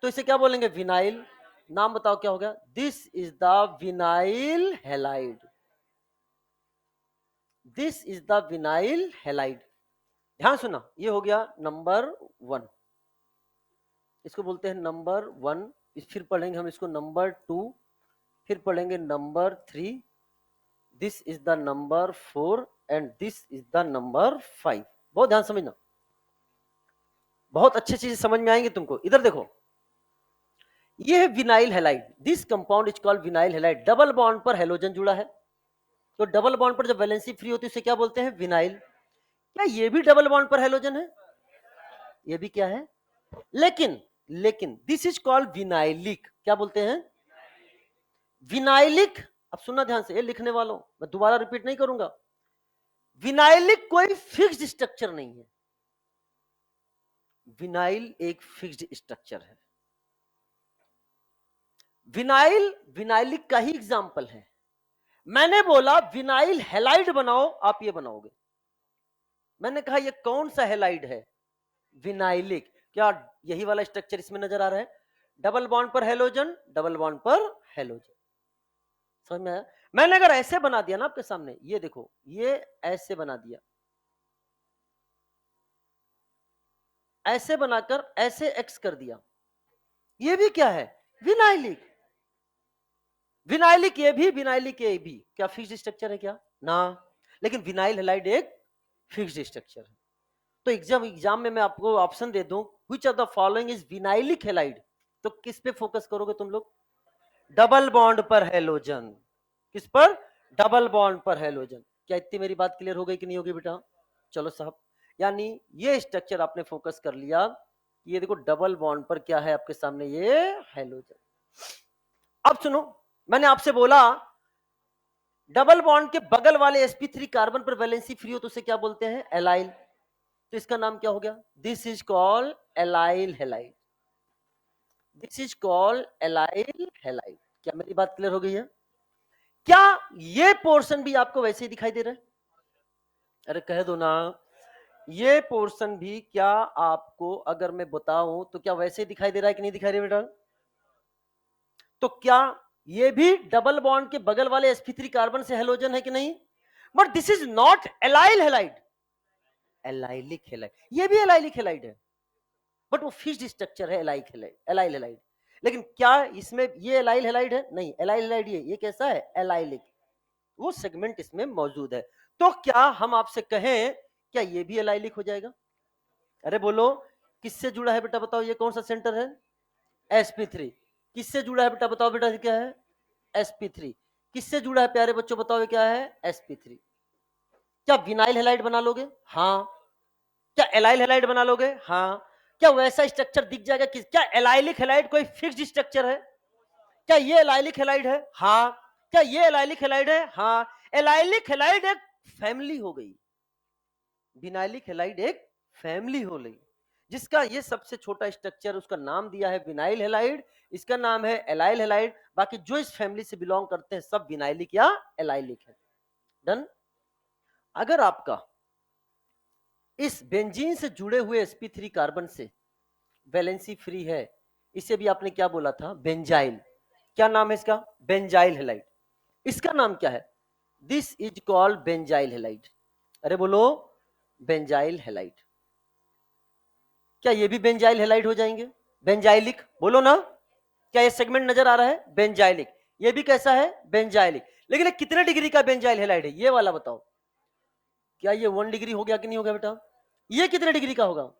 तो इसे क्या बोलेंगे, विनाइल। नाम बताओ क्या हो गया, this is the vinyl halide, this is the vinyl halide. ध्यान सुना, ये हो गया नंबर 1, इसको बोलते हैं नंबर 1। फिर पढ़ेंगे हम इसको नंबर 2, फिर पढ़ेंगे number 3, this is the number 4 and this is the number 5। बहुत ध्यान समझना, बहुत अच्छी चीजें समझ में आएंगी तुमको। इधर देखो, ये है vinyl halide, this compound is called vinyl halide. Double bond पर हेलोजन जुड़ा है, तो डबल बॉन्ड पर जब वैलेंसी फ्री होती है उसे क्या बोलते हैं, विनाइल। क्या ये भी डबल बॉन्ड पर हेलोजन है, ये भी क्या है, लेकिन लेकिन दिस इज कॉल्ड विनाइलिक, क्या बोलते हैं, विनाइलिक। अब सुनना ध्यान से, ये लिखने वालों, मैं दोबारा रिपीट नहीं करूंगा, विनाइलिक कोई फिक्स्ड स्ट्रक्चर नहीं है, विनाइल एक फिक्स्ड स्ट्रक्चर है। विनाइल विनाइलिक का ही एग्जांपल है। मैंने बोला विनाइल हेलाइड बनाओ, आप ये बनाओगे। मैंने कहा ये कौन सा हेलाइड है, विनाइलिक। क्या यही वाला स्ट्रक्चर इसमें नजर आ रहा है, डबल बॉन्ड पर हेलोजन, डबल बॉन्ड पर हेलोजन, समझ में आया। मैंने अगर ऐसे बना दिया ना आपके सामने, ये देखो, ये ऐसे बना दिया, ऐसे बनाकर ऐसे एक्स कर दिया, ये भी क्या है? विनाइलिक। विनाइलिक ए भी, विनाइलिक ए भी क्या फिक्स्ड स्ट्रक्चर है क्या? ना, लेकिन विनाइल हैलाइड एक फिक्स्ड स्ट्रक्चर है। तो एग्जाम में मैं आपको ऑप्शन दे दूं, which of the following is vinylic halide, तो किस पे फोकस करोगे तुम लोग? डबल बॉन्ड पर हैलोजन। किस पर? डबल बॉन्ड पर हैलोजन। क्या इतनी मेरी बात क्लियर हो गई कि नहीं होगी बेटा? चलो साहब, यानी ये स्ट्रक्चर आपने फोकस कर लिया, ये देखो डबल बॉन्ड पर क्या है आपके सामने, ये हैलोजन। अब सुनो, मैंने आपसे बोला डबल बॉन्ड के बगल वाले sp3 कार्बन पर वैलेंसी फ्री हो तो उसे क्या बोलते हैं? एलाइल। तो इसका नाम क्या हो गया? This is called allyl halide. This is called allyl halide. क्या मेरी बात क्लियर हो गई है? क्या ये पोर्शन भी आपको वैसे ही दिखाई दे रहा है? अरे कह दो ना, ये पोर्शन भी क्या आपको अगर मैं बताऊं तो क्या वैसे ही दिखाई दे रहा है कि नहीं दिखाई दे बेटा? तो क्या ये भी डबल बॉन्ड के बगल वाले sp3 कार्बन से हेलोजन है कि नहीं? But this is not allyl halide. Allylic halide, ये भी एलाइलिक हैलाइड है, बट वो फिक्स्ड स्ट्रक्चर है एलाइल हैलाइड। लेकिन क्या इसमें ये एलाइल हैलाइड है? नहीं, एलाइल हैलाइड ये कैसा है? एलाइलिक। वो सेगमेंट इसमें मौजूद है। तो क्या हम आपसे कहें क्या ये भी एलाइलिक हो जाएगा? अरे बोलो, किससे जुड़ा है बेटा बताओ? ये कौन सा सेंटर है? sp3। किससे जुड़ा है बेटा बताओ? बेटा क्या है? sp3। किससे जुड़ा है प्यारे बच्चों बताओ? क्या है? sp3। क्या विनाइल हैलाइड बना लोगे? हाँ। क्या एलाइल हैलाइड बना लोगे? हाँ। क्या वैसा स्ट्रक्चर दिख जाएगा कि क्या एलाइलिक हैलाइड कोई फिक्स्ड स्ट्रक्चर है? क्या ये एलाइलिक हैलाइड है? हाँ। क्या ये एलाइलिक हैलाइड है? हाँ। एलाइलिक हैलाइड एक फैमिली हो गई, विनाइलिक हैलाइड एक फैमिली हो गई, जिसका ये सबसे छोटा स्ट्रक्चर उसका नाम दिया है विनाइल हैलाइड, इसका नाम है एलाइल हैलाइड। बाकी जो इस फैमिली से बिलोंग करते हैं सब विनाइलिक या एलाइलिक है। डन। अगर आपका इस बेंजीन से जुड़े हुए sp3 कार्बन से वैलेंसी फ्री है, इसे भी आपने क्या बोला था? बेंजाइल। क्या नाम है इसका? Benzyl halide. इसका नाम क्या है? This is called benzyl halide. अरे बोलो, बेंजाइल हैलाइड। क्या ये भी बेंजाइल हैलाइड हो जाएंगे? बेंजाइलिक बोलो ना। क्या ये सेगमेंट नजर आ रहा है? बेंजाइलिक। ये भी कैसा है? बेंजाइलिक। लेकिन ये कितने डिग्री का बेंजाइल हैलाइड है ये वाला बताओ? क्या ये 1 डिग्री हो गया कि नहीं हो गया बेटा? ये कितने डिग्री का होगा?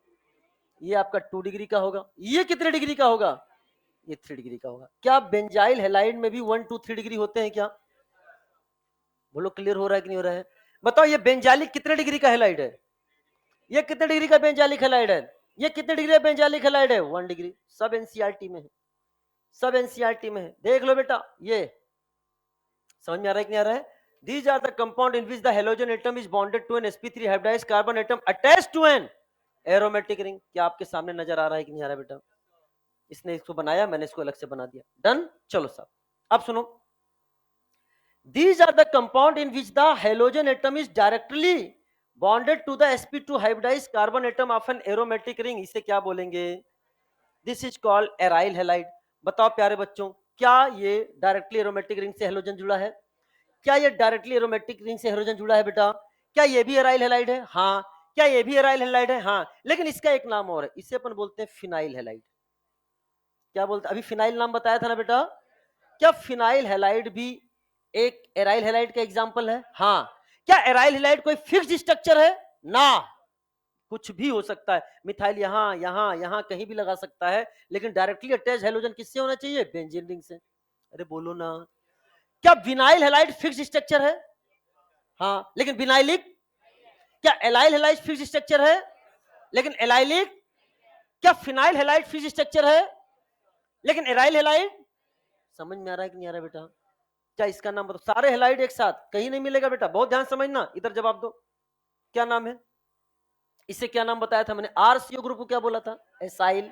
ये आपका 2 डिग्री का होगा। ये कितने डिग्री का होगा? ये 3 डिग्री का होगा। क्या बेंजाइल हैलाइड में भी 1 2 3 डिग्री होते हैं क्या? बोलो, क्लियर हो रहा है कि नहीं हो रहा है? बताओ ये बेंजाइलिक कितने डिग्री का हैलाइड है? ये कितने डिग्री का बेंजाइलिक हैलाइड है? ये कितने डिग्री का बेंजाइलिक हैलाइड है? 1 डिग्री। सब एनसीईआरटी में है, सब एनसीईआरटी में है, देख लो बेटा। ये समझ में आ रहा है कि नहीं आ रहा है? These are the compound in which the halogen atom is bonded to an sp3 hybridized carbon atom attached to an aromatic ring। क्या आपके सामने नजर आ रहा है कि नहीं आ रहा है बेटा? इसने इसको बनाया, मैंने इसको अलग से बना दिया। डन। चलो साहब, अब सुनो, these are the compound in which the halogen atom is directly bonded to the sp2 hybridized carbon atom of an aromatic ring। इसे क्या बोलेंगे? This is called aryl halide. बताओ प्यारे बच्चों, क्या ये डायरेक्टली एरोमेटिक रिंग से हैलोजन जुड़ा है? क्या ये डायरेक्टली एरोमेटिक रिंग से हैलोजन जुड़ा है बेटा? क्या ये भी एराइल हैलाइड है? हाँ। क्या ये भी एराइल हैलाइड है? हाँ। लेकिन इसका एक नाम और है, इसे अपन बोलते हैं फिनाइल हैलाइड। क्या बोलते? अभी फिनाइल नाम बताया था ना बेटा? क्या फिनाइल हैलाइड भी एक एराइल हैलाइड का एग्जांपल है? हाँ। क्या एराइल हैलाइड कोई फिक्स्ड स्ट्रक्चर है? ना, कुछ भी हो सकता है। मिथाइल यहां यहां यहां कहीं भी लगा सकता है, लेकिन डायरेक्टली अटैच हैलोजन किससे होना चाहिए? बेंजीन रिंग से। अरे बोलो ना। क्या विनाइल हैलाइड फिक्स्ड स्ट्रक्चर है? हाँ। लेकिन विनाइलिक? क्या एलाइल हैलाइड फिक्स्ड स्ट्रक्चर है? लेकिन एलाइलिक? क्या फिनाइल हैलाइड फिक्स्ड स्ट्रक्चर है? लेकिन एराइल हैलाइड? समझ में आ रहा है कि नहीं आ रहा है बेटा? क्या इसका नाम बताओ? सारे हैलाइड एक साथ कहीं नहीं मिलेगा बेटा, बहुत ध्यान समझना, इधर जवाब दो। क्या नाम है? इसे क्या नाम बताया था मैंने? आरसीओ ग्रुप को क्या बोला था? एसाइल।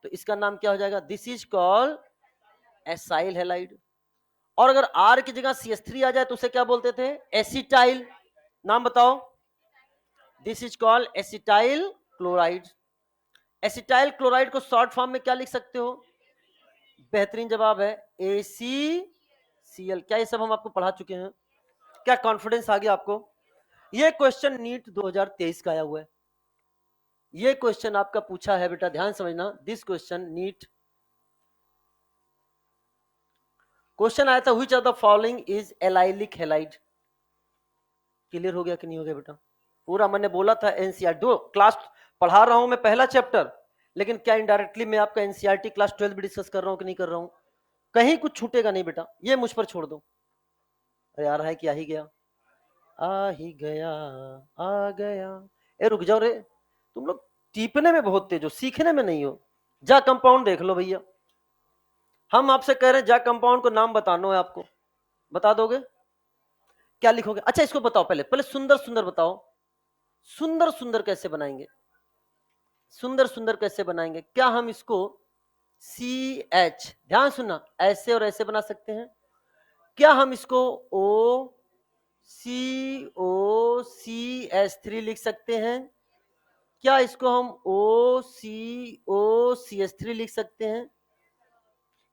तो इसका नाम क्या हो जाएगा? This is called acyl halide. और अगर आर की जगह CH3 आ जाए तो उसे क्या बोलते थे? एसिटाइल। नाम बताओ? This is called acetyl chloride. Acetyl chloride को शॉर्ट फॉर्म में क्या लिख सकते हो? बेहतरीन जवाब है ACCl। क्या ये सब हम आपको पढ़ा चुके हैं? क्या कॉन्फिडेंस आ गया आपको? ये क्वेश्चन नीट 2023 का आया हुआ है। ये क्वेश्चन आपका पूछा है बेटा, ध्यान समझना, दिस क्वेश्चन नीट क्वेश्चन आया था, which of the following is allylic halide. Clear हो गया कि नहीं हो गया बेटा? पूरा मैंने बोला था एनसीईआरटी, दो क्लास पढ़ा रहा हूं मैं पहला चैप्टर, लेकिन क्या इनडायरेक्टली मैं आपका एनसीईआरटी क्लास 12 भी डिस्कस कर रहा हूं कि नहीं कर रहा हूं? कहीं कुछ छूटेगा नहीं बेटा, ये मुझ पर छोड़ दो। अरे आ रहा है कि आ ही गया, आ ही गया, आ गया। ए रुक जाओ रे, तुम लोग टीपने में बहुत तेज हो, सीखने में नहीं हो। जा कंपाउंड देख लो भैया, हम आपसे कह रहे हैं जा कंपाउंड को नाम बताना है आपको, बता दोगे? क्या लिखोगे? अच्छा इसको बताओ, पहले पहले सुंदर सुंदर बताओ, सुंदर सुंदर कैसे बनाएंगे? सुंदर सुंदर कैसे बनाएंगे? क्या हम इसको CH, ध्यान सुनना, ऐसे और ऐसे बना सकते हैं? क्या हम इसको OCOCH3 लिख सकते हैं? क्या इसको हम OCOCH3 लिख सकते हैं?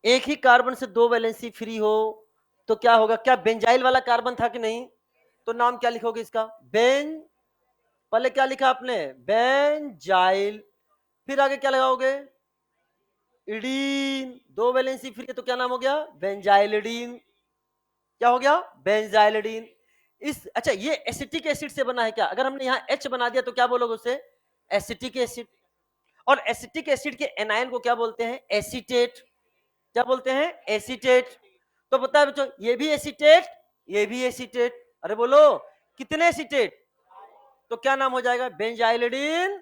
एक ही कार्बन से दो वैलेंसी फ्री हो तो क्या होगा? क्या बेंजाइल वाला कार्बन था कि नहीं? तो नाम क्या लिखोगे इसका? पहले क्या लिखा आपने? बेंजाइल, फिर आगे क्या लगाओगे? इडीन, दो वैलेंसी फ्री है तो क्या नाम हो गया? बेंजाइलिडीन। क्या हो गया? बेंजाइलिडीन। इस अच्छा ये एसिटिक एसिड से बना है क्या? अगर हमने यहाँ H बना दिया तो क्या बोलोगे उसे? Acetic acid. और एसिटिक एसिड के एनायन को क्या बोलते हैं? एसीटेट। क्या बोलते हैं? एसीटेट। तो पता है बच्चों, ये भी एसीटेट, ये भी एसीटेट। अरे बोलो कितने एसीटेट? तो क्या नाम हो जाएगा? बेंजाइलिडीन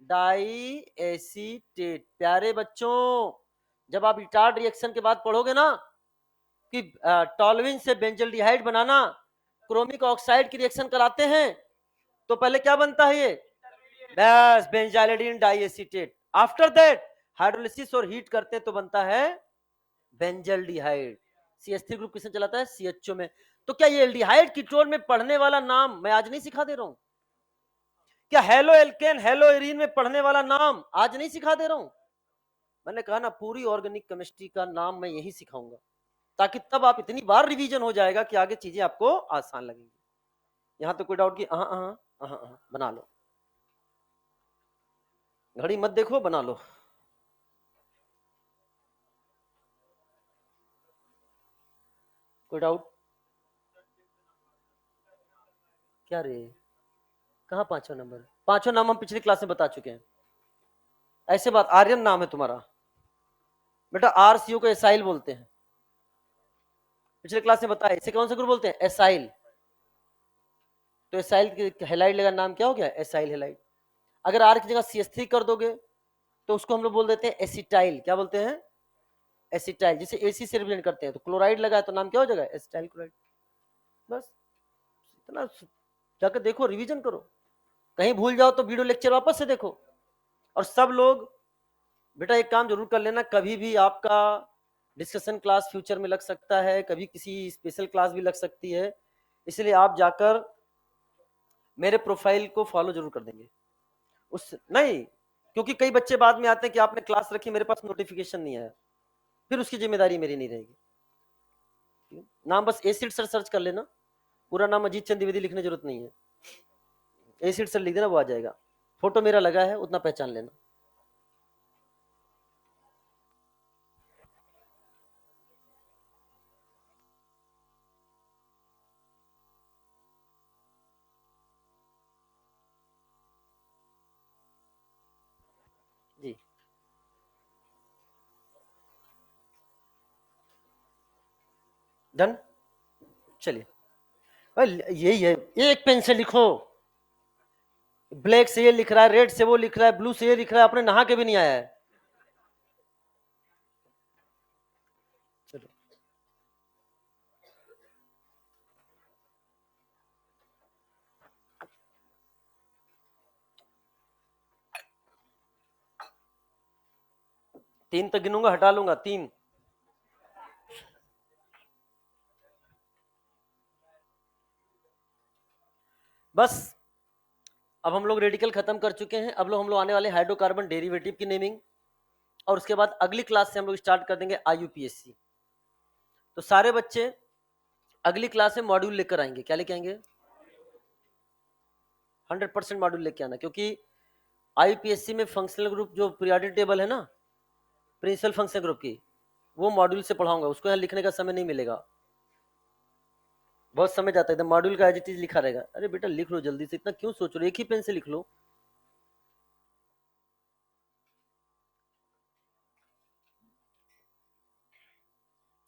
डाई एसीटेट। प्यारे बच्चों, जब आप रिटार्ड रिएक्शन के बाद पढ़ोगे ना कि टॉलविन से बेंजल्डिहाइड बनाना क्रोमिक ऑक्साइड की रिएक्शन कराते हैं, तो पहले क्या बनता है? ये बस benzylidene diacetate. After that hydrolysis और हीट करते हैं तो बनता है बेंजल्डिहाइड। CH3 ग्रुप किसने चलाता है? CHO में। तो क्या ये एल्डिहाइड कीटोन में पढ़ने वाला नाम मैं आज नहीं सिखा दे रहा हूं? क्या हेलो एल्केन हेलो एरीन में पढ़ने वाला नाम आज नहीं सिखा दे रहा हूं? मैंने कहा ना, पूरी ऑर्गेनिक केमिस्ट्री का नाम मैं यही सिखाऊंगा, ताकि तब आप इतनी बार रिवीजन हो जाएगा कि आगे चीजें आपको आसान लगेंगी। यहां तो कोई डाउट की? बना लो, घड़ी मत देखो, बना लो। कोई डाउट? क्या रे, कहाँ पांचवा नंबर? पांचवा नाम हम पिछली क्लास में बता चुके हैं। ऐसे बात, आर्यन नाम है तुम्हारा बेटा, RCO को एसाइल बोलते हैं, पिछले क्लास में बताया। इसे कौन सा ग्रुप बोलते हैं? एसाइल। तो एसाइल हेलाइड लगा, नाम क्या हो गया? Acyl halide. अगर आर की जगह CH3 कर दोगे तो उसको हम लोग बोल देते हैं एसिटाइल। क्या बोलते हैं? एसिटाइल, जिसे AC से रिप्रेजेंट करते हैं। तो क्लोराइड लगा तो नाम क्या हो जाएगा? Acetyl chloride. बस इतना, जाकर देखो, रिवीजन करो, कहीं भूल जाओ तो वीडियो लेक्चर वापस से देखो। और सब लोग बेटा एक काम जरूर कर लेना, कभी भी आपका डिस्कशन क्लास फ्यूचर में लग सकता है, कभी किसी स्पेशल क्लास भी लग सकती है, इसलिए आप जाकर मेरे प्रोफाइल को फॉलो जरूर कर देंगे। उस नहीं, क्योंकि कई बच्चे बाद में आते हैं कि आपने क्लास रखी, मेरे पास नोटिफिकेशन नहीं आया, फिर उसकी जिम्मेदारी मेरी नहीं रहेगी। नाम बस एसिड सर सर्च कर लेना, पूरा नाम अजीत चंद द्विवेदी लिखने की जरूरत नहीं है, एसिड सर लिख देना, वो आ जाएगा। फोटो मेरा लगा है, उतना पहचान लेना। जी डन, चलिए यही है, एक पेन से लिखो। ब्लैक से ये लिख रहा है, रेड से वो लिख रहा है, ब्लू से ये लिख रहा है, अपने नहा के भी नहीं आया है। चलो तीन तक गिनूंगा, हटा लूंगा 3। बस अब हम लोग रेडिकल खत्म कर चुके हैं। अब लोग हम लोग आने वाले हाइड्रोकार्बन डेरिवेटिव की नेमिंग, और उसके बाद अगली क्लास से हम लोग स्टार्ट कर देंगे IUPAC। तो सारे बच्चे अगली क्लास में मॉड्यूल लेकर आएंगे। क्या लेके आएंगे? 100% मॉड्यूल लेके आना, क्योंकि आईपीएससी में फंक्शनल ग्रुप जो पीरियोडिक टेबल है ना, प्रिंसिपल फंक्शनल ग्रुप की, वो मॉड्यूल से पढ़ाऊंगा, उसको यहाँ लिखने का समय नहीं मिलेगा, बहुत समय जाता है, एकदम मॉड्यूल का एज इट इज लिखा रहेगा। अरे बेटा लिख लो जल्दी से, इतना क्यों सोच रहे हो, एक ही पेन से लिख लो।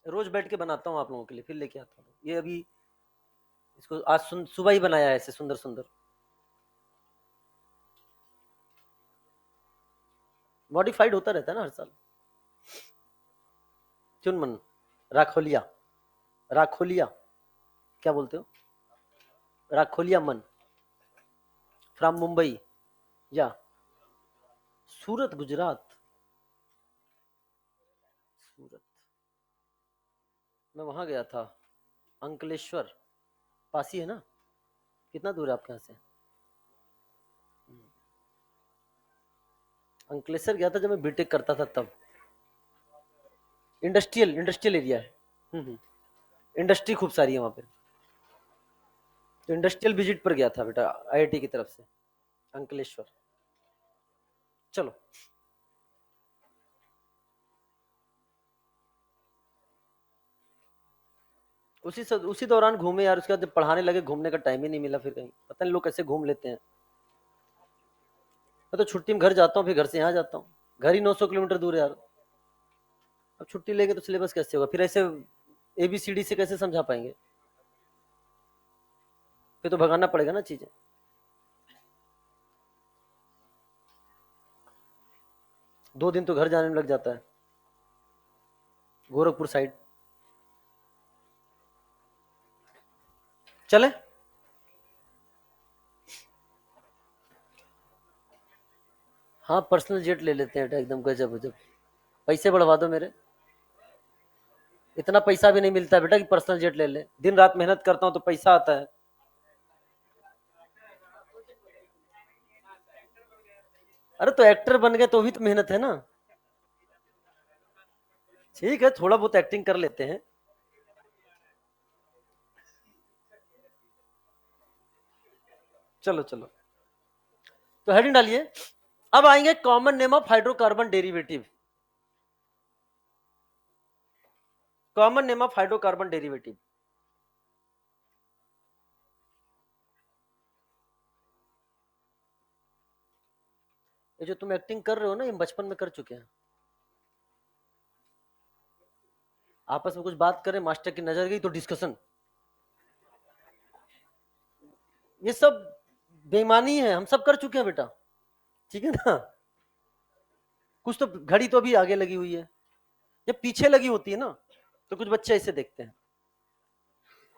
रोज बैठ के बनाता हूँ आप लोगों के लिए, फिर लेके आता हूँ। ये अभी इसको आज सुबह ही बनाया है, ऐसे सुंदर सुंदर। मॉडिफाइड होता रहता है ना हर साल। चुनमन, राखोलिया, राखोलिया, क्या बोलते हो, राखोलिया मन, फ्रॉम मुंबई या सूरत, गुजरात। सूरत, मैं वहां गया था, अंकलेश्वर, पास ही है ना, कितना दूर है आपके यहाँ से? अंकलेश्वर गया था जब मैं बीटेक करता था तब। इंडस्ट्रियल एरिया है। इंडस्ट्री खूब सारी है वहाँ पे, तो इंडस्ट्रियल विजिट पर गया था बेटा, आईआईटी की तरफ से, अंकलेश्वर। चलो, उसी दौरान घूमे यार, उसके बाद जब पढ़ाने लगे घूमने का टाइम ही नहीं मिला, फिर कहीं पता नहीं लोग कैसे घूम लेते हैं। मैं तो छुट्टी में घर जाता हूँ, फिर घर से यहाँ जाता हूँ, घर ही 900 किलोमीटर दूर है यार। अब छुट्टी लेंगे तो सिलेबस कैसे होगा, फिर ऐसे एबीसीडी से कैसे समझा पाएंगे, फिर तो भगाना पड़ेगा ना चीजें। दो दिन तो घर जाने में लग जाता है, गोरखपुर साइड। चले, हाँ पर्सनल जेट ले लेते हैं बेटा, एकदम गजब गजब। पैसे बढ़वा दो मेरे, इतना पैसा भी नहीं मिलता बेटा कि पर्सनल जेट ले ले, दिन रात मेहनत करता हूँ तो पैसा आता है। अरे तो एक्टर बन गए तो भी तो मेहनत है ना। ठीक है, थोड़ा बहुत एक्टिंग कर लेते हैं। चलो चलो, तो हेडिंग डालिए। अब आएंगे common name of hydrocarbon derivative. Common name of hydrocarbon derivative. ये जो तुम एक्टिंग कर रहे हो ना, ये बचपन में कर चुके हैं। आपस में कुछ बात करें, मास्टर की नजर गई तो डिस्कशन, ये सब बेईमानी है, हम सब कर चुके हैं बेटा, ठीक है ना। कुछ तो घड़ी तो अभी आगे लगी हुई है, जब पीछे लगी होती है ना तो कुछ बच्चे ऐसे देखते हैं,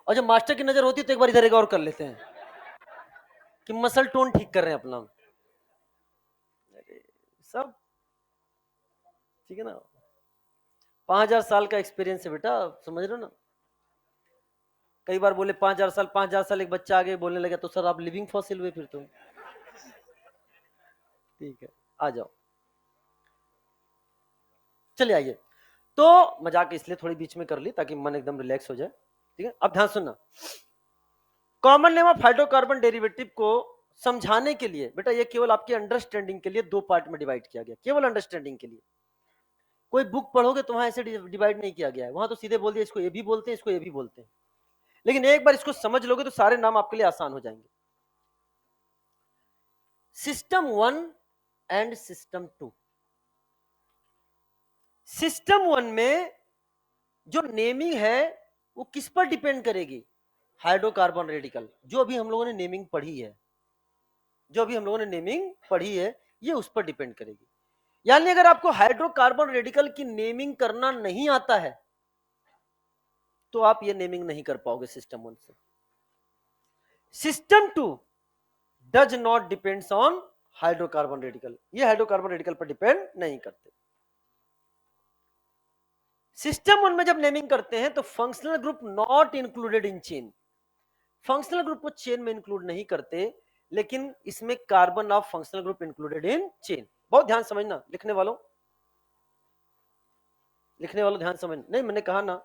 और जब मास्टर की नजर होती है तो एक बार इधर एक और कर लेते हैं कि मसल टोन ठीक कर रहे हैं अपना। अरे सब ठीक है ना, 5,000 साल का एक्सपीरियंस है बेटा, समझ रहे हो ना। कई बार बोले 5,000 साल, 5,000 साल, एक बच्चा आगे बोलने लगा तो सर आप लिविंग फॉसिल हुए फिर तो। ठीक है, आ जाओ, चलिए आइए। तो मजाक इसलिए थोड़ी बीच में कर ली ताकि मन एकदम रिलैक्स हो जाए, ठीक है। अब ध्यान सुनना, common name of hydrocarbon derivative को समझाने के लिए बेटा, ये केवल आपकी अंडरस्टैंडिंग के लिए दो पार्ट में डिवाइड किया गया, केवल अंडरस्टैंडिंग के लिए। कोई बुक पढ़ोगे तो वहां ऐसे डिवाइड नहीं किया गया है, वहां तो सीधे बोल दिया इसको ये भी बोलते हैं, इसको ये भी बोलते हैं। लेकिन एक बार इसको समझ लोगे तो सारे नाम आपके लिए आसान हो जाएंगे। System 1 and system 2। सिस्टम 1 में जो नेमिंग है वो किस पर डिपेंड करेगी, हाइड्रोकार्बन रेडिकल, जो अभी हम लोगों ने नेमिंग पढ़ी है, जो अभी हम लोगों ने नेमिंग पढ़ी है, ये उस पर डिपेंड करेगी। यानी अगर आपको हाइड्रोकार्बन रेडिकल की नेमिंग करना नहीं आता है तो आप ये नेमिंग नहीं कर पाओगे सिस्टम 1 से। System 2 does not depends on hydrocarbon radical, ये हाइड्रोकार्बन रेडिकल पर डिपेंड नहीं करते। सिस्टम 1 में जब नेमिंग करते हैं तो functional group not included in chain, functional group को चेन में इंक्लूड नहीं करते, लेकिन इसमें carbon of functional group included in chain. बहुत ध्यान समझना, लिखने वालों, लिखने वालों ध्यान समझ, नहीं मैंने कहा ना,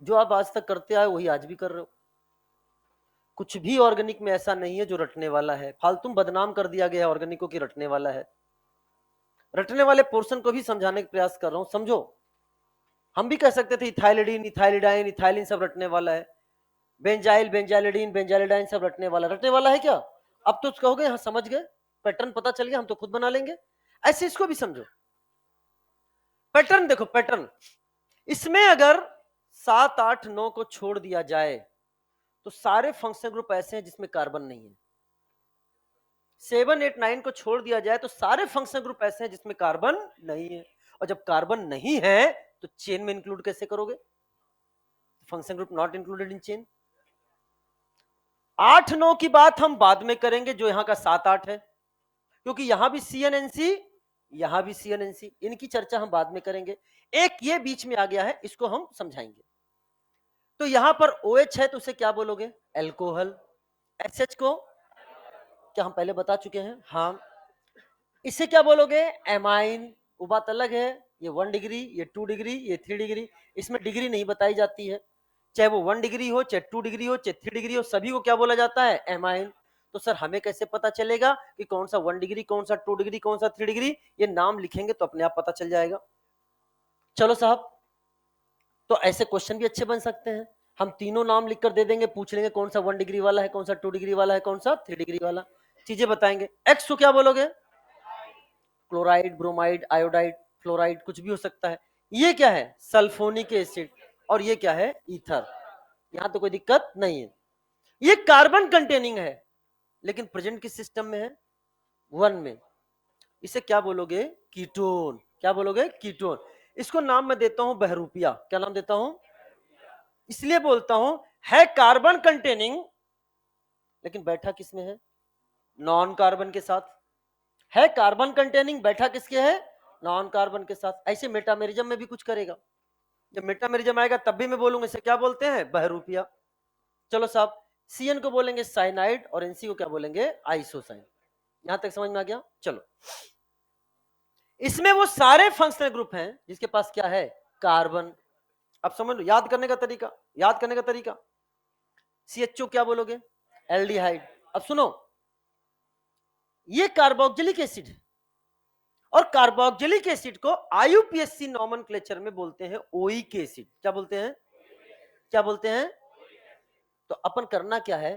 जो आप आज तक करते आए वही आज भी कर रहे हो। कुछ भी ऑर्गेनिक में ऐसा नहीं है जो रटने वाला है। फालतू बदनाम कर दिया गया ऑर्गेनिक को कि रटने वाला है। रटने वाले पोर्शन को भी समझाने का प्रयास कर रहा हूं, समझो। हम भी कह सकते थे इथाइलिडीन, इथाइलिडाइन, इथाइलिन सब रटने वाला है। बेंजाइल, बेंजाइलिडीन, बेंजाइलिडाइन सब रटने वाला है क्या? अब तो कहोगे हाँ समझ गए, पैटर्न पता चल गया, हम तो खुद बना लेंगे। ऐसे इसको भी समझो। पैटर्न देखो, पैटर्न इसमें अगर 7, 8, 9 को छोड़ दिया जाए तो सारे फंक्शनल ग्रुप ऐसे हैं जिसमें कार्बन नहीं है। 7, 8, 9 को छोड़ दिया जाए तो सारे फंक्शनल ग्रुप ऐसे हैं जिसमें कार्बन नहीं है। और जब कार्बन नहीं है तो चेन में इंक्लूड कैसे करोगे? Functional group not included in chain. 8, 9 की बात हम बाद में करेंगे, जो यहां का 7, 8 है, क्योंकि यहां भी CnNC, यहां भी CnNC, इनकी चर्चा हम बाद में करेंगे। एक ये बीच में आ गया है, इसको हम समझाएंगे। तो यहां पर OH है तो उसे क्या बोलोगे? एल्कोहल। SH को क्या हम पहले बता चुके हैं? हाँ। इसे क्या बोलोगे? एमाइन। वो बात अलग है, ये 1 डिग्री, ये 2 डिग्री, ये 3 डिग्री, इसमें डिग्री नहीं बताई जाती है। चाहे वो 1 डिग्री हो, चाहे 2 डिग्री हो, चाहे 3 डिग्री हो, सभी को क्या बोला जाता है? एमाइन। तो सर हमें कैसे पता चलेगा कि कौन सा 1 डिग्री, कौन सा 2 डिग्री, कौन सा 3 डिग्री? ये नाम लिखेंगे तो अपने आप पता चल जाएगा। चलो साहब, तो ऐसे क्वेश्चन भी अच्छे बन सकते हैं। हम तीनों नाम लिखकर दे देंगे, पूछ लेंगे कौन सा 1 डिग्री वाला है, कौन सा 2 डिग्री वाला है, कौन सा 3 डिग्री वाला, चीजें बताएंगे। एक्स को क्या बोलोगे? क्लोराइड, ब्रोमाइड, आयोडाइड, फ्लोराइड, कुछ भी हो सकता है। ये क्या है? Sulphonic acid. और ये क्या है? ईथर। यहां तो कोई दिक्कत नहीं है। ये कार्बन कंटेनिंग है, लेकिन प्रेजेंट किस सिस्टम में है? 1 में। इसे क्या बोलोगे? कीटोन। क्या बोलोगे? कीटोन। इसको नाम मैं देता हूं बहरूपिया। क्या नाम देता हूं? इसलिए बोलता हूं है कार्बन कंटेनिंग, लेकिन बैठा किस में है? नॉन कार्बन के साथ। है कार्बन कंटेनिंग, बैठा किसके है? नॉन कार्बन के साथ। ऐसे मेटामेरिज्म में भी कुछ करेगा। जब मेटामेरिज्म आएगा तब भी मैं बोलूंगा इसे क्या बोलते हैं? बहरूपिया। चलो साहब, CN को बोलेंगे साइनाइड और NC को क्या बोलेंगे? आइसोसाइन। यहां तक समझ में आ गया? चलो, इसमें वो सारे फंक्शनल ग्रुप हैं जिसके पास क्या है? कार्बन। अब समझ लो, याद करने का तरीका, याद करने का तरीका। CHO क्या बोलोगे? एल्डिहाइड। अब सुनो, ये कार्बोक्सिलिक एसिड है, और कार्बोक्सिलिक एसिड को IUPAC नॉमेनक्लेचर में बोलते हैं ओइक एसिड। क्या बोलते हैं? क्या बोलते हैं? तो अपन करना क्या है,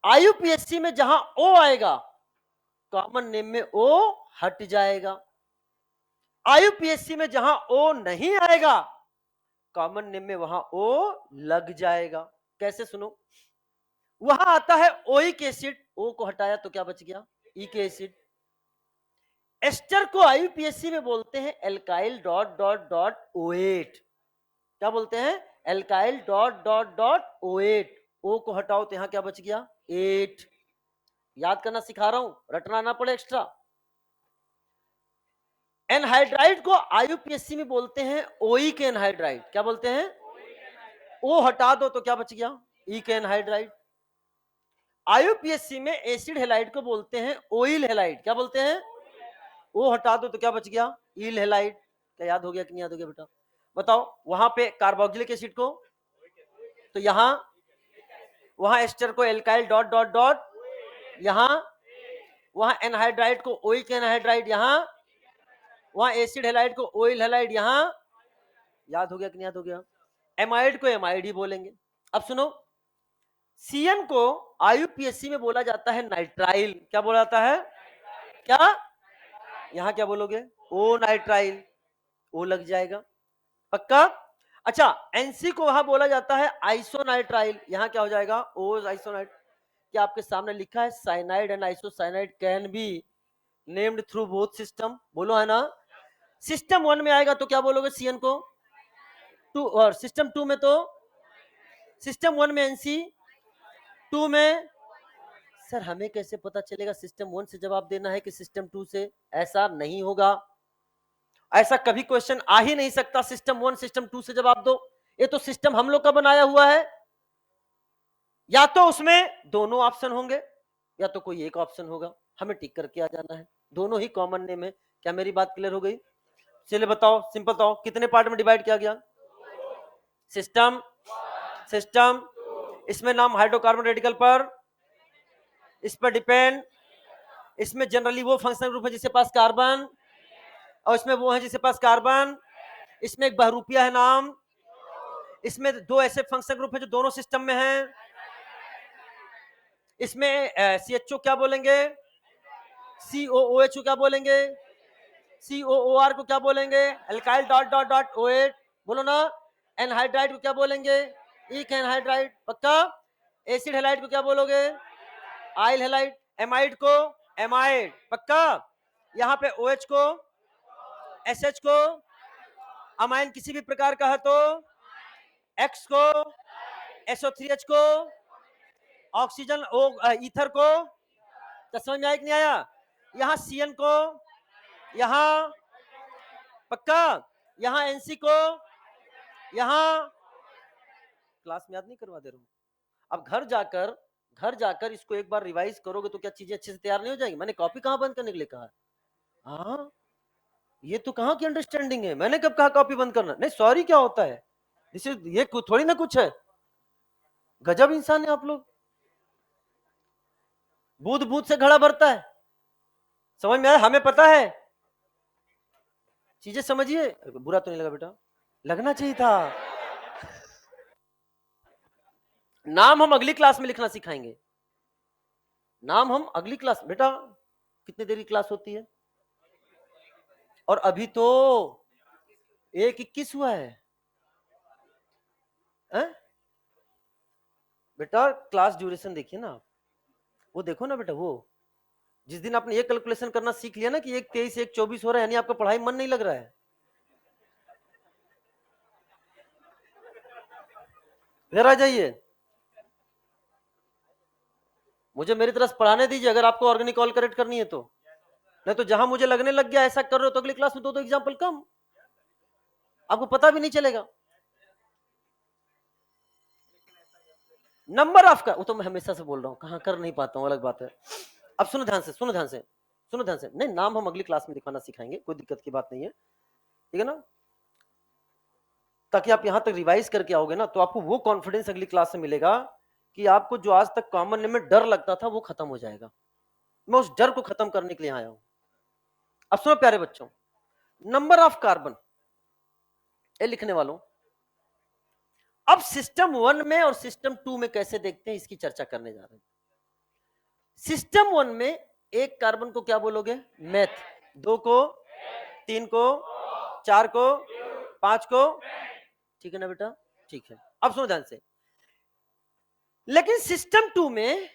IUPAC में जहां O आएगा, कॉमन नेम में O हट जाएगा। IUPAC में जहां O नहीं आएगा, कॉमन नेम में वहां O लग जाएगा। कैसे? सुनो, वहां आता है ओइक एसिड, O को हटाया तो क्या बच गया? इक एसिड। एस्टर को IUPAC में बोलते हैं alkyl dot dot dot OH। क्या बोलते हैं? Alkyl dot dot dot OH। O को हटाओ तो यहां क्या बच गया? 8। याद करना सिखा रहा हूं, रटना ना पड़े एक्स्ट्रा। एनहाइड्राइड को IUPAC में बोलते हैं ओइक एनहाइड्राइड। क्या बोलते हैं? O हटा दो तो क्या बच गया? इक एनहाइड्राइड। IUPAC में एसिड हेलाइड को बोलते हैं ओइल हेलाइड। क्या बोलते हैं? O हटा दो तो क्या बच गया? इल हेलाइड। क्या याद हो गया कि नहीं याद हो गया बेटा? बताओ, वहां पे कार्बोक्सिलिक एसिड को, तो यहां वहां एस्टर को एल्काइल डॉट डॉट डॉट, यहां वहां एनहाइड्राइड को ओइक एनहाइड्राइड, यहां वहां एसिड हेलाइड को ओइल हेलाइड, यहां। याद हो गया कि नहीं याद हो गया? एमाइड को एमाइड ही बोलेंगे। अब सुनो, CN को IUPAC में बोला जाता है नाइट्राइल। क्या बोला जाता है? क्या? यहां क्या बोलोगे? ओ नाइट्राइल। ओ लग जाएगा, पक्का? अच्छा, NC को वहां बोला जाता है आइसोनाइट्राइल। यहां क्या हो जाएगा? ओ आइसोनाइट। क्या आपके सामने लिखा है cyanide and isocyanide can be named through both system? बोलो है ना? सिस्टम 1 में आएगा तो क्या बोलोगे CN को? 2, और सिस्टम 2 में तो? सिस्टम 1 में NC, 2 में? सर हमें कैसे पता चलेगा? सिस्टम 1 से जवाब देना है कि सिस्टम 2 से? ऐसा नहीं होगा, ऐसा कभी क्वेश्चन आ ही नहीं सकता सिस्टम 1 सिस्टम 2 से जवाब दो। ये तो सिस्टम हम लोग का बनाया हुआ है, या तो उसमें दोनों ऑप्शन होंगे या तो कोई एक ऑप्शन होगा, हमें टिक करके आ जाना है। दोनों ही कॉमन नेम है। क्या मेरी बात क्लियर हो गई? चलिए बताओ, सिंपल बताओ, कितने पार्ट में डिवाइड किया गया? सिस्टम, सिस्टम, इसमें नाम हाइड्रोकार्बन रेडिकल पर इस पर डिपेंड। इसमें जनरली वो फंक्शनल ग्रुप है जिसके पास कार्बन, और इसमें वो है जिसके पास कार्बन। इसमें एक बहुरूपिया है नाम। इसमें दो ऐसे फंक्शनल ग्रुप है जो दोनों सिस्टम में हैं। इसमें CHO क्या बोलेंगे, COOH क्या बोलेंगे, COOR को क्या बोलेंगे, alkyl dot dot dot OH बोलो ना। एनहाइड्राइड को क्या बोलेंगे, इक एनहाइड्राइड पक्का। एसिड हैलाइड को क्या बोलोगे, आइल हैलाइड। एमाइड को एमाइड पक्का। यहाँ पे OH को, SH को, अमाइन किसी भी प्रकार का है तो X को, SO3H को, ऑक्सीजन ईथर को। समझ में आया कि नहीं आया। यहाँ CN को, यहाँ पक्का, यहाँ NC को, यहाँ क्लास में याद नहीं करवा दे रहा हूं। अब घर जाकर इसको एक बार रिवाइज करोगे तो क्या चीजें अच्छे से तैयार नहीं हो जाएंगी। मैंने कॉपी कहां बंद करने के लिए कहा। हाँ, ये तो कहां की अंडरस्टैंडिंग है। मैंने कब कहा कॉपी बंद करना। नहीं सॉरी क्या होता है, ये थोड़ी ना कुछ है। गजब इंसान है आप लोग, बूंद बूंद से घड़ा भरता है। समझ में आया, हमें पता है चीजें समझिए। बुरा तो नहीं लगा बेटा, लगना चाहिए था। नाम हम अगली क्लास में लिखना सिखाएंगे। नाम हम अगली क्लास। बेटा कितनी देर की क्लास होती है, और अभी तो 1:21 हुआ है। बेटा क्लास ड्यूरेशन देखिए ना, वो देखो ना बेटा। वो जिस दिन आपने ये कैलकुलेशन करना सीख लिया ना कि 1:23 1:24 हो रहा है, यानी आपका पढ़ाई मन नहीं लग रहा है। इधर आ जाइए, मुझे मेरी तरफ पढ़ाने दीजिए अगर आपको ऑर्गेनिक ऑल करेक्ट करनी है तो। नहीं तो जहां मुझे लगने लग गया ऐसा कर रहे हो तो अगली क्लास में दो एग्जाम्पल कम, आपको पता भी नहीं चलेगा। नंबर ऑफ का वो तो मैं हमेशा से बोल रहा हूं, कहां कर नहीं पाता हूं, अलग बात है। अब सुनो ध्यान से, सुनो ध्यान से, सुनो ध्यान से। नहीं, नाम हम अगली क्लास में दिखाना सिखाएंगे, कोई दिक्कत की बात नहीं है, ठीक है ना। ताकि आप यहां तक रिवाइज करके आओगे ना तो आपको वो कॉन्फिडेंस अगली क्लास से मिलेगा कि आपको जो आज तक कॉमन में डर लगता था वो खत्म हो जाएगा। मैं उस डर को खत्म करने के लिए आया हूं। अब सुनो प्यारे बच्चों, नंबर ऑफ कार्बन ये लिखने वालों, अब सिस्टम 1 में और सिस्टम 2 में कैसे देखते हैं इसकी चर्चा करने जा रहे हैं। सिस्टम 1 में एक कार्बन को क्या बोलोगे, मेथ, 2 को, 3 को, 4 को, 5 को, ठीक है ना बेटा, ठीक है। अब सुनो ध्यान से, लेकिन सिस्टम 2 में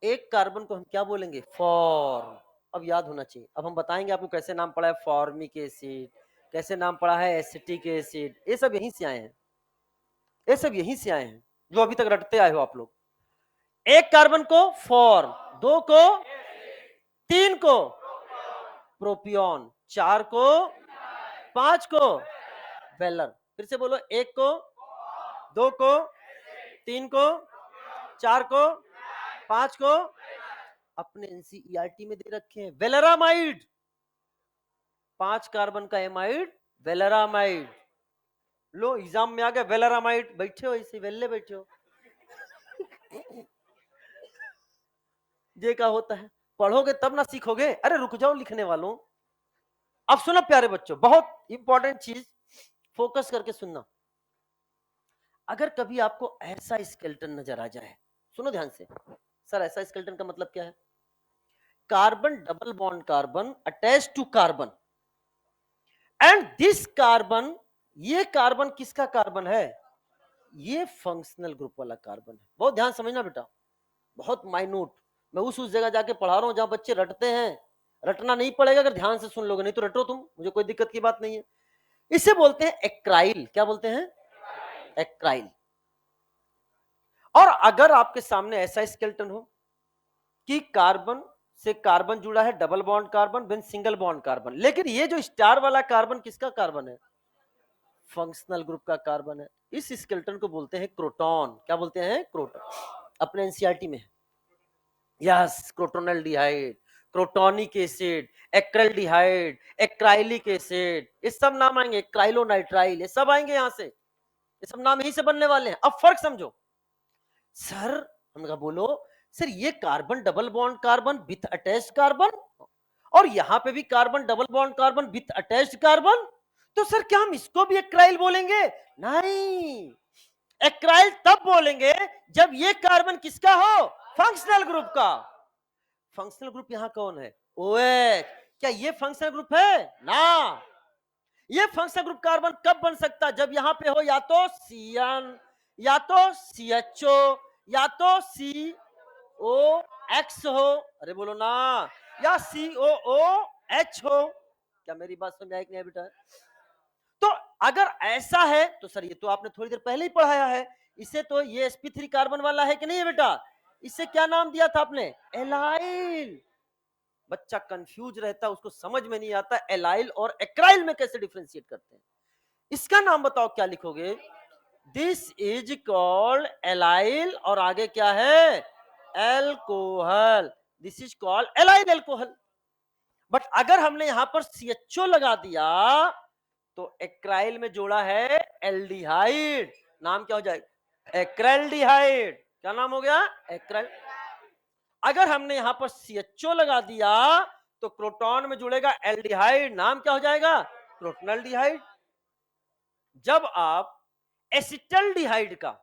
एक कार्बन को हम क्या बोलेंगे, फॉर्म। अब याद होना चाहिए। अब हम बताएंगे आपको कैसे नाम पड़ा है फॉर्मिक एसिड, कैसे नाम पड़ा है एसिटिक एसिड, ये सब यहीं से आए हैं, ये सब यहीं से आए हैं जो अभी तक रटते आए हो आप लोग। एक कार्बन को फॉर्म, 2 को, 3 को प्रोपियन, 4 को, 5 को वेलर। फिर से बोलो, 1 को, 2 को, 3 को, 4 को, 5 को अपने NCERT में दे रखे हैं वेलरामाइड। 5 कार्बन का एमाइड वेलरामाइड। लो एग्जाम में आ गया वेलरामाइड, बैठे हो ऐसे वेल्ले बैठे हो। ये क्या होता है, पढ़ोगे तब ना सीखोगे। अरे रुक जाओ लिखने वालों। अब सुनो प्यारे बच्चों, बहुत इंपॉर्टेंट चीज फोकस करके सुनना। अगर कभी आपको ऐसा स्केलेटन नजर आ जाए, सुनो ध्यान से। सर ऐसा स्केलेटन का मतलब क्या है, carbon double bond carbon attach to carbon, and this carbon, ये कार्बन किसका कार्बन है, ये फंक्शनल ग्रुप वाला कार्बन है। बहुत ध्यान समझना बेटा, बहुत माइन्यूट। मैं उस जगह जाके पढ़ा रहा हूं जहां बच्चे रटते हैं। रटना नहीं पड़ेगा अगर ध्यान से सुन लोगे, नहीं तो रटो तुम, मुझे कोई दिक्कत की बात नहीं है। इसे बोलते हैं एक्राइल। क्या बोलते हैं, एक्राइल। और अगर आपके सामने ऐसा स्केलेटन हो कि कार्बन से कार्बन जुड़ा है, double bond carbon, then single bond carbon, लेकिन ये जो स्टार वाला कार्बन किसका कार्बन है, फंक्शनल ग्रुप का कार्बन है, इस स्केलेटन को बोलते हैं क्रोटॉन। क्या बोलते हैं, क्रोटॉन। अपने एनसीईआरटी में है, yes, crotonaldehyde, crotonic acid, acraldehyde, acrylic acid, ये सब नाम आएंगे, एक्राइलोनाइट्राइल, ये सब आएंगे यहां से, ये सब नाम यहीं से बनने वाले हैं। अब फर्क समझो, सर हमने कहा बोलो। सर ये carbon double bond carbon with attached carbon, और यहां पे भी carbon double bond carbon with attached carbon, तो सर क्या हम इसको भी एक्राइल बोलेंगे? नहीं, एक्राइल तब बोलेंगे जब ये कार्बन किसका हो? फंक्शनल ग्रुप का। फंक्शनल ग्रुप यहां कौन है? OH। क्या ये फंक्शनल ग्रुप है? ना। ये फंक्शनल ग्रुप कार्बन कब बन सकता? जब यहां पे हो या तो CN, या तो CHO, या तो COX हो, अरे बोलो ना, या COOH हो। क्या मेरी बात समझ आई कि नहीं बेटा? तो अगर ऐसा है तो सर ये तो आपने थोड़ी देर पहले ही पढ़ाया है, इसे तो ये sp3 कार्बन वाला है कि नहीं है बेटा? इसे क्या नाम दिया था आपने? एलाइल। बच्चा कंफ्यूज रहता है, उसको समझ में नहीं आता एलाइल और एक्राइल में कैसे डिफरेंशिएट करते हैं। इसका नाम बताओ क्या लिखोगे? दिस इज कॉल्ड एलाइल, और आगे क्या है? Alcohol. This is called allyl alcohol. But अगर हमने यहां पर CHO लगा दिया तो एक्राइल में जोड़ा है एल्डिहाइड, नाम क्या हो जाएगा? एक्राइल्डिहाइड। क्या नाम हो गया? एक्राइल। अगर हमने यहां पर CHO लगा दिया तो क्रोटॉन में जुड़ेगा एल्डिहाइड, नाम क्या हो जाएगा? क्रोटोनल्डिहाइड। जब आप एसिटल्डिहाइड का,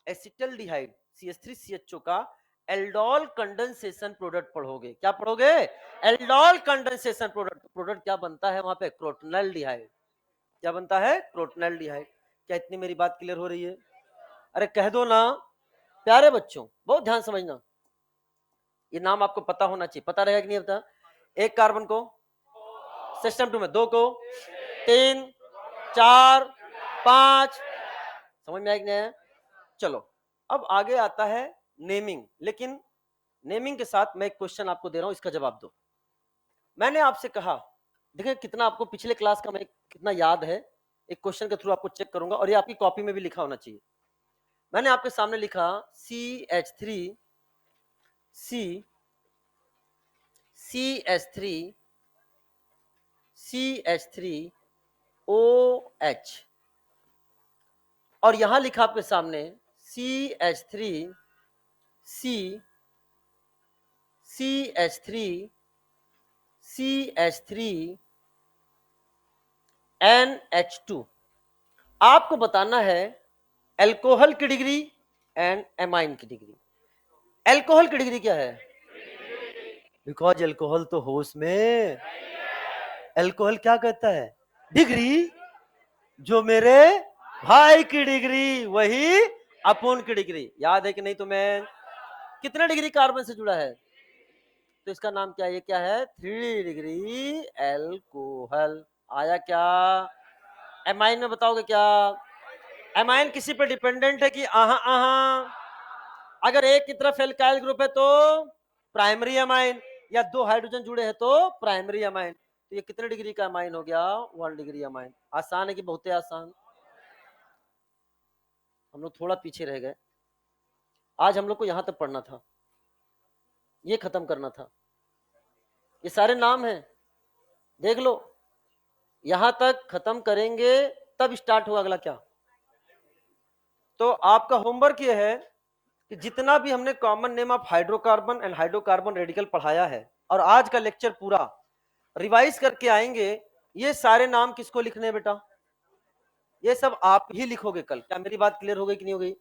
एसिटल्डिहाइड CH3CHO का एल्डोल कंडेंसेशन प्रोडक्ट पढ़ोगे, क्या पढ़ोगे? Aldol condensation product. प्रोडक्ट क्या बनता है वहां पे? क्रोटोनल्डिहाइड। क्या बनता है? क्रोटोनल्डिहाइड। क्या इतनी मेरी बात क्लियर हो रही है? अरे कह दो ना प्यारे बच्चों, बहुत ध्यान समझना। ये नाम आपको पता होना चाहिए, पता रहेगा कि नहीं पता? एक कार्बन को सिस्टम 2 में, 2 को 3, 4, 5, समझ में आया कि नहीं आया? चलो अब आगे आता है नेमिंग, लेकिन नेमिंग के साथ मैं एक क्वेश्चन आपको दे रहा हूं, इसका जवाब दो। मैंने आपसे कहा, देखिए कितना आपको पिछले क्लास का मैं कितना याद है, एक क्वेश्चन के थ्रू आपको चेक करूंगा, और ये आपकी कॉपी में भी लिखा होना चाहिए। मैंने आपके सामने लिखा CH3 CH3 CH3OH, और यहां लिखा आपके सामने CH3 NH2। आपको बताना है एल्कोहल की डिग्री एंड एमाइन की डिग्री। एल्कोहल की डिग्री क्या है? बिकॉज एल्कोहल तो होश में, एल्कोहल क्या कहता है? डिग्री, जो मेरे भाई की डिग्री वही अपुन की डिग्री। याद है कि नहीं तुम्हें? कितने डिग्री कार्बन से जुड़ा है? तो इसका नाम क्या है? ये क्या है? 3 डिग्री एल्कोहल। आया क्या? एमाइन में बताओगे क्या? एमाइन किसी पे डिपेंडेंट है कि आहा आहा? अगर एक की तरफ एल्काइल ग्रुप है तो प्राइमरी अमाइन, या 2 हाइड्रोजन जुड़े हैं तो प्राइमरी अमाइन। तो ये कितने डिग्री का अमाइन हो गया? 1 डिग्री अमाइन। आसान है कि बहुत आसान? हम लोग थोड़ा पीछे रह गए। आज हम लोग को यहां तक पढ़ना था, ये खत्म करना था। ये सारे नाम हैं, देख लो, यहां तक खत्म करेंगे तब स्टार्ट होगा अगला क्या। तो आपका होमवर्क ये है कि जितना भी हमने common name of hydrocarbon and hydrocarbon radical पढ़ाया है, और आज का लेक्चर पूरा रिवाइज करके आएंगे। ये सारे नाम किसको लिखने हैं बेटा? ये सब आप ही लिखोगे कल। क्या मेरी बात क्लियर हो गई कि नहीं हो गई?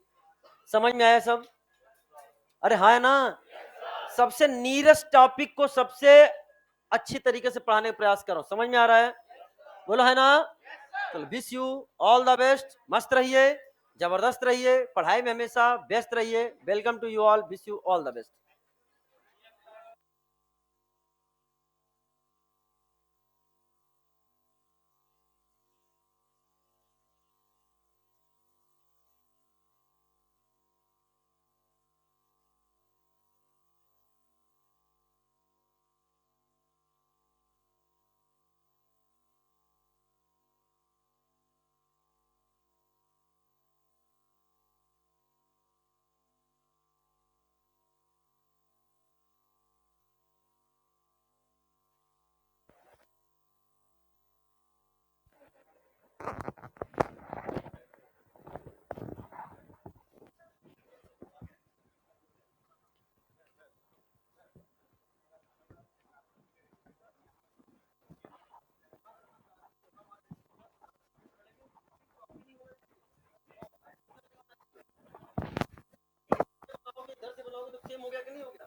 समझ में आया सब? अरे हाँ है ना? सबसे नीरेस्ट टॉपिक को सबसे अच्छी तरीके से पढ़ाने का प्रयास करो। समझ में आ रहा है? बोलो है ना? चलो, wish you all the best. मस्त रहिए, जबरदस्त रहिए, पढ़ाई में हमेशा व्यस्त रहिए। Welcome to you all, wish you all the best. गया कि नहीं हो गया?